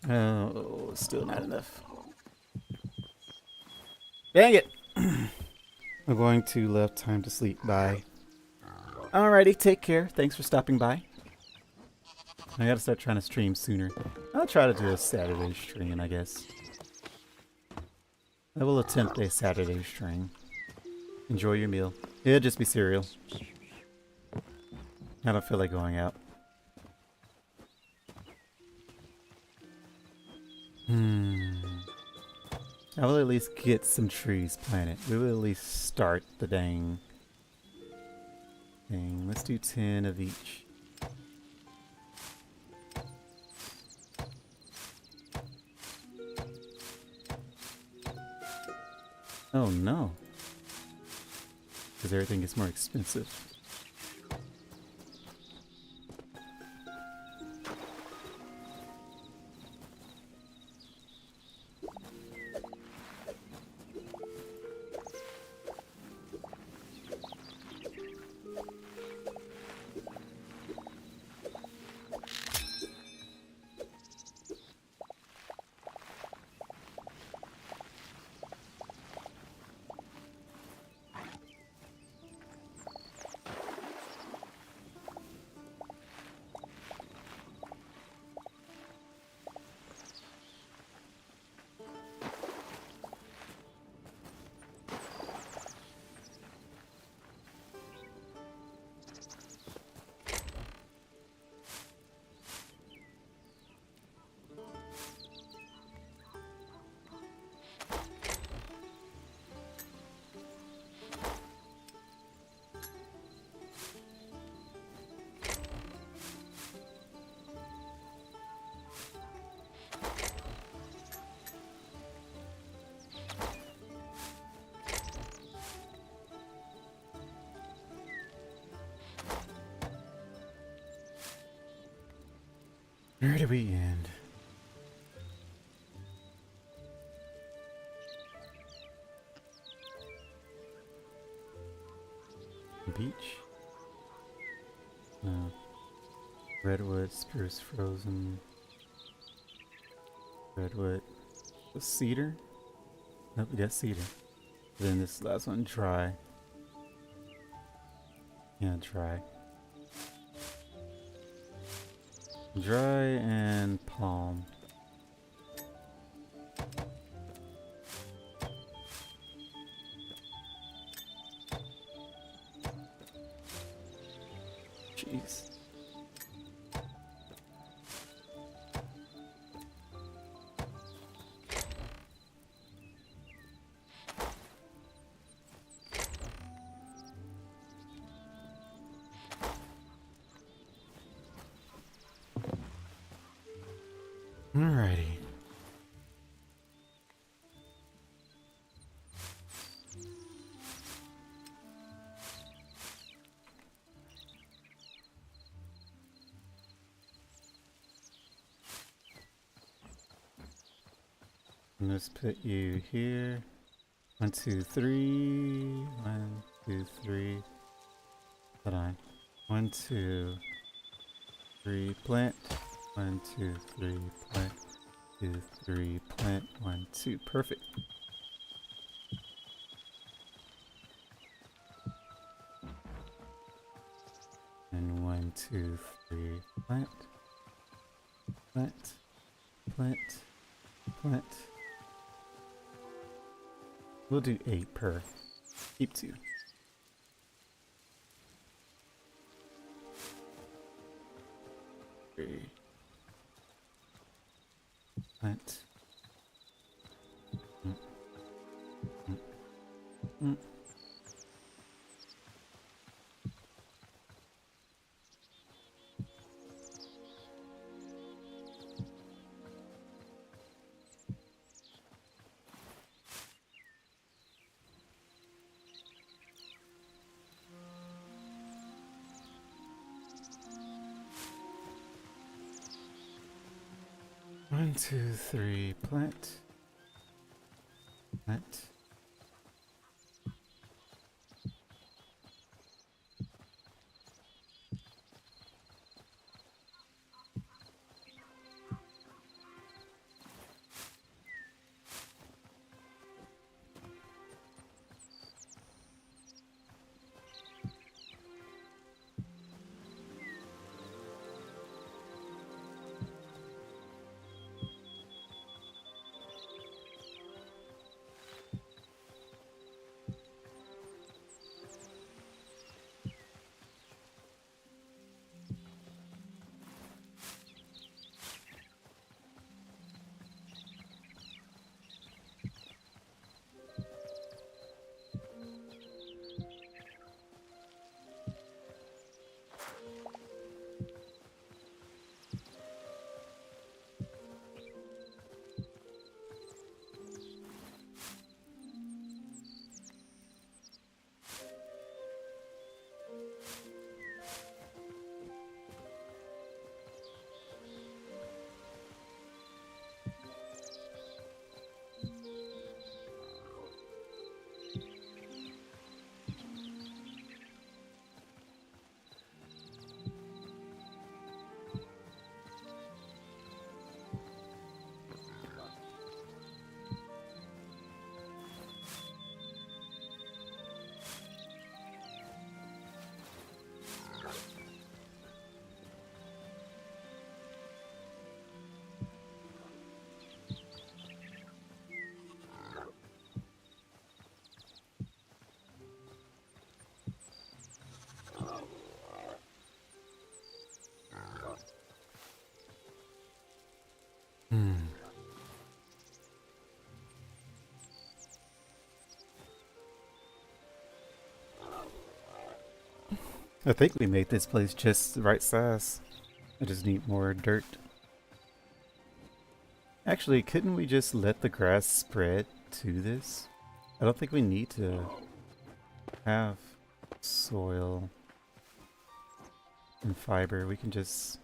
Oh, still not enough. Dang it! I'm going to left time to sleep. Bye. Alrighty, take care. Thanks for stopping by. I gotta start trying to stream sooner. I'll try to do a Saturday stream, I guess. I will attempt a Saturday stream. Enjoy your meal. It'll just be cereal. I don't feel like going out. I will at least get some trees planted. We will at least start the dang thing. Let's do 10 of each. Oh no. Because everything gets more expensive. Where do we end? Beach? No. Redwood, spruce, frozen. Redwood. Cedar? Nope, we got cedar. Then this last one, dry. Yeah, dry. Dry and palm. Jeez. Alrighty. Let's put you here. 1, 2, 3. 1, 2, 3. Hold on. 1, 2, 3. Plant. 1, 2, 3. Plant. 2, 3. Plant. 1, 2. Perfect. And 1, 2, 3. Plant. Plant. Plant. Plant. We'll do 8 per. Keep 2. Plant. Mm. Mm. Mm. 1, 2, 3. Plant. Plant. I think we made this place just the right size. I just need more dirt. Actually, couldn't we just let the grass spread to this? I don't think we need to have soil and fiber. We can just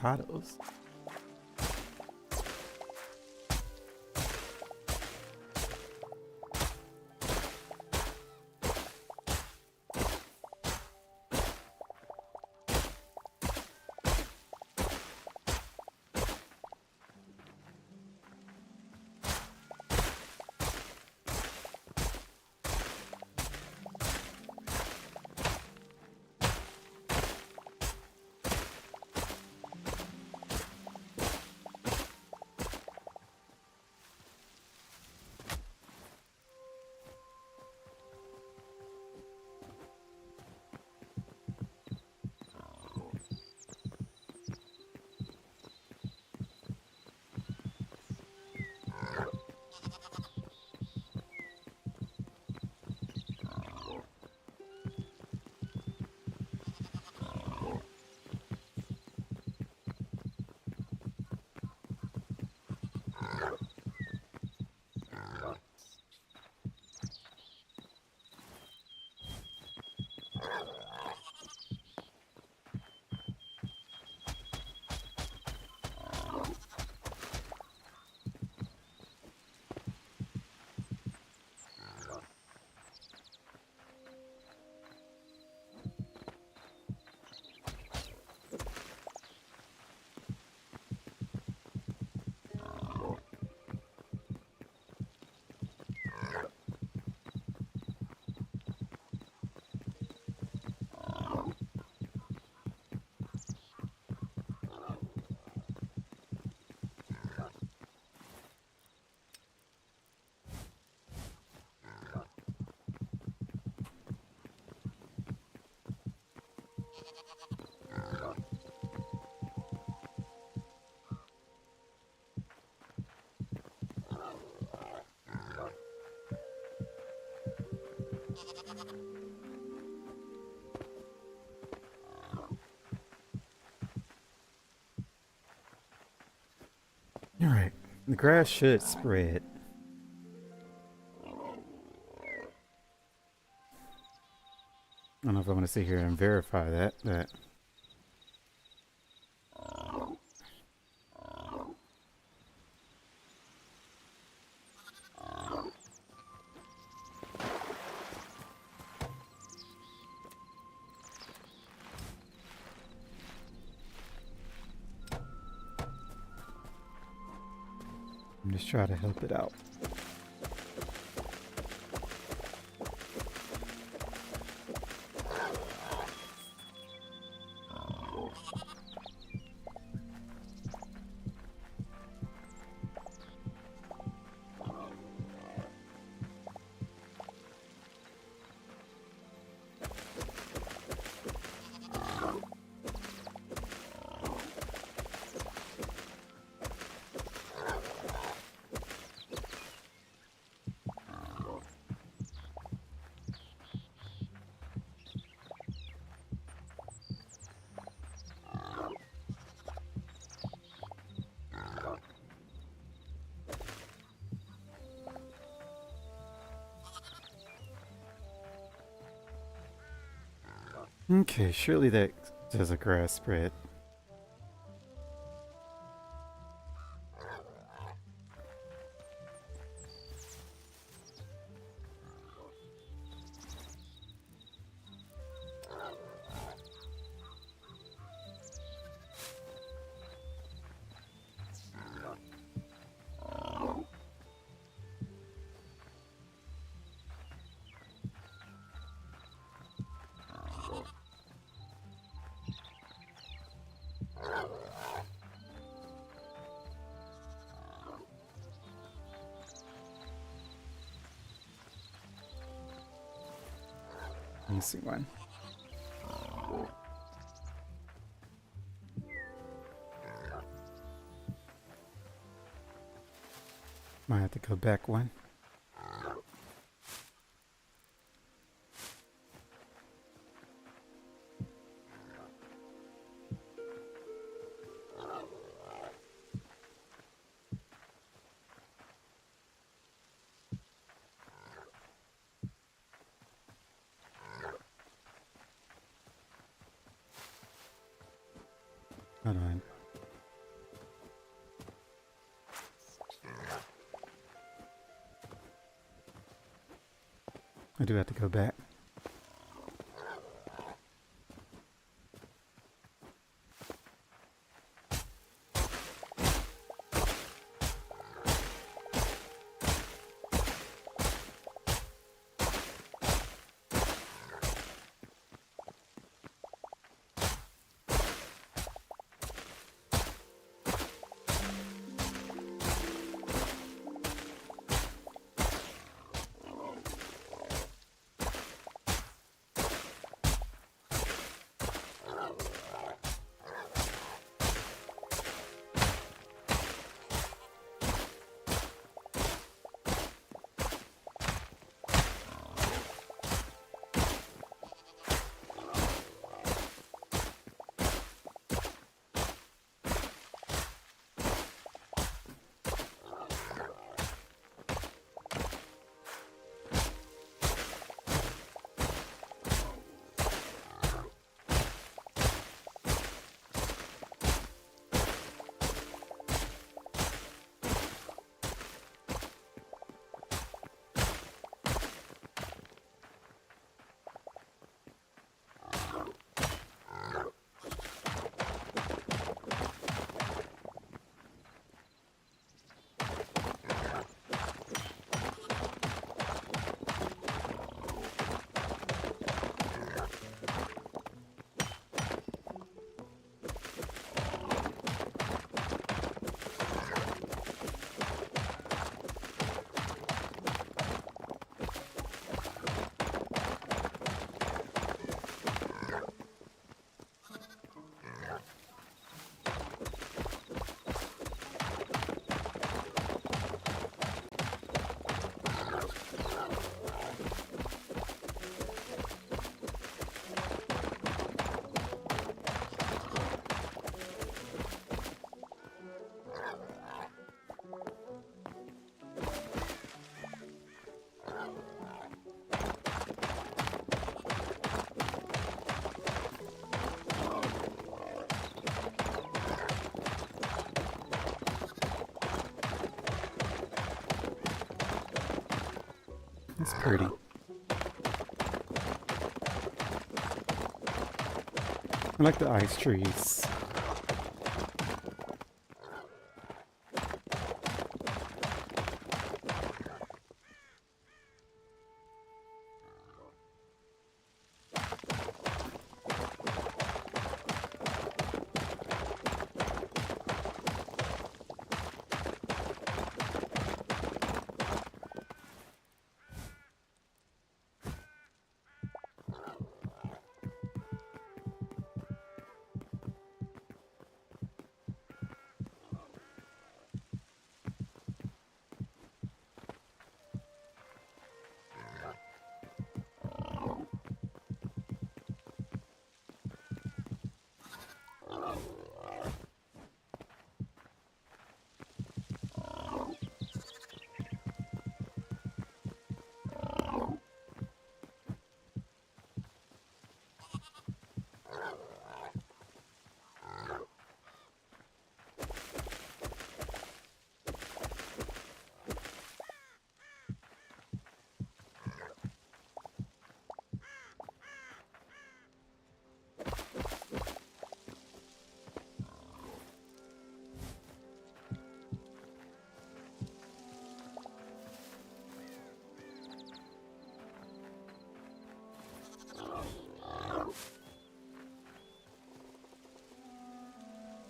avocados. All right, the grass should spread. I don't know if I want to sit here and verify that. I'm just trying to help it out. Okay, surely that does a grass spread. Let me see one. Might have to go back one. Hold on. I do have to go back. It's pretty. I like the ice trees.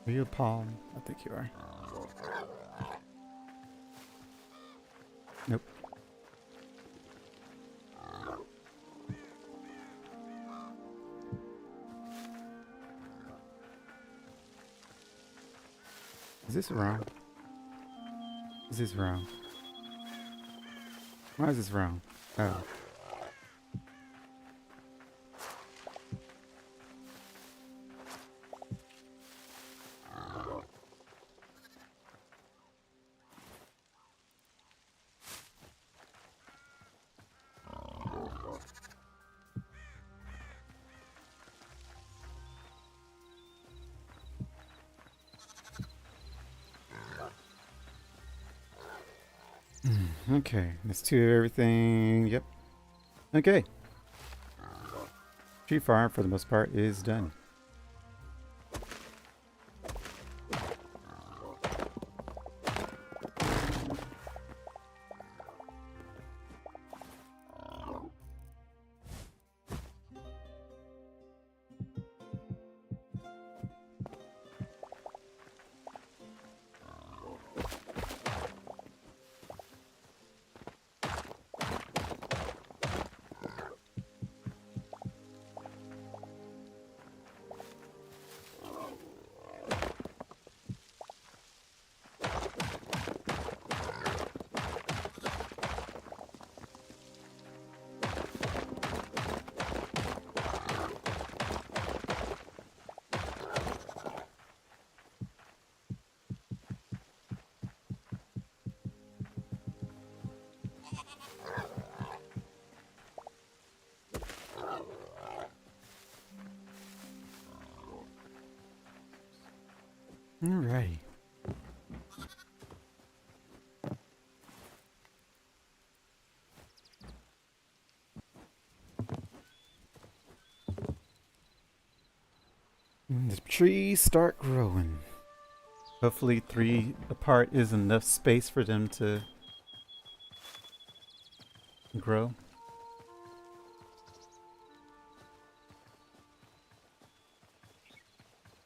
Are you a palm? I think you are. Nope. Is this wrong? Is this wrong? Why is this wrong? Oh. Okay, let's do everything. Yep. Okay. Tree farm, for the most part, is done. Alrighty. The trees start growing. Hopefully 3 apart is enough space for them to grow.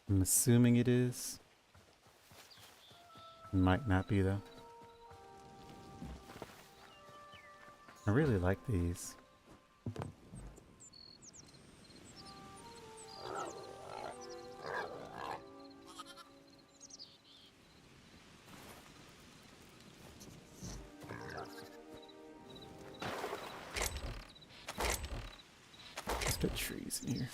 I'm assuming it is. Might not be though. I really like these. Let's put trees in here.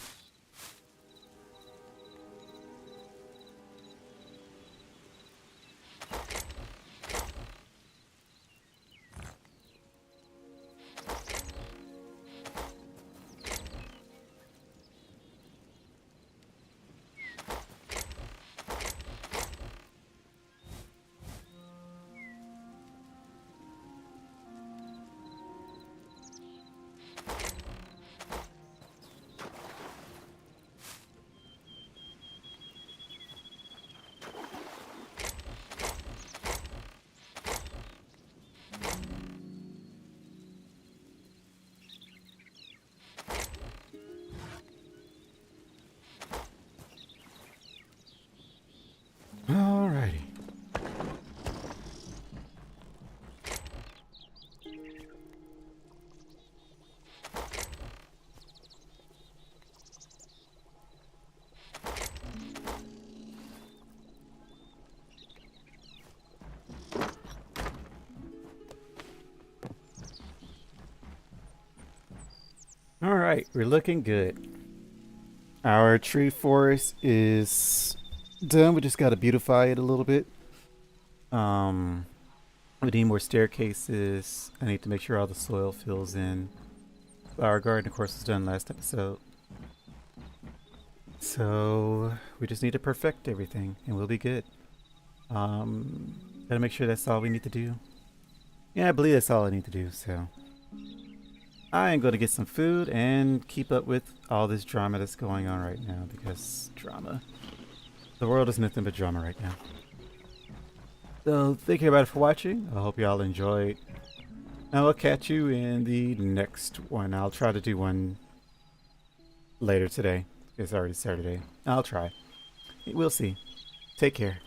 Alrighty. Alright, we're looking good. Our tree forest is done. We just gotta beautify it a little bit. We need more staircases. I need to make sure all the soil fills in. Our garden, of course, was done last episode. So we just need to perfect everything and we'll be good. Gotta make sure that's all we need to do. Yeah, I believe that's all I need to do, so I am going to get some food and keep up with all this drama that's going on right now, because drama. The world is nothing but drama right now. So thank you everybody for watching. I hope y'all enjoyed. I will catch you in the next one. I'll try to do one later today. It's already Saturday. I'll try. We'll see. Take care.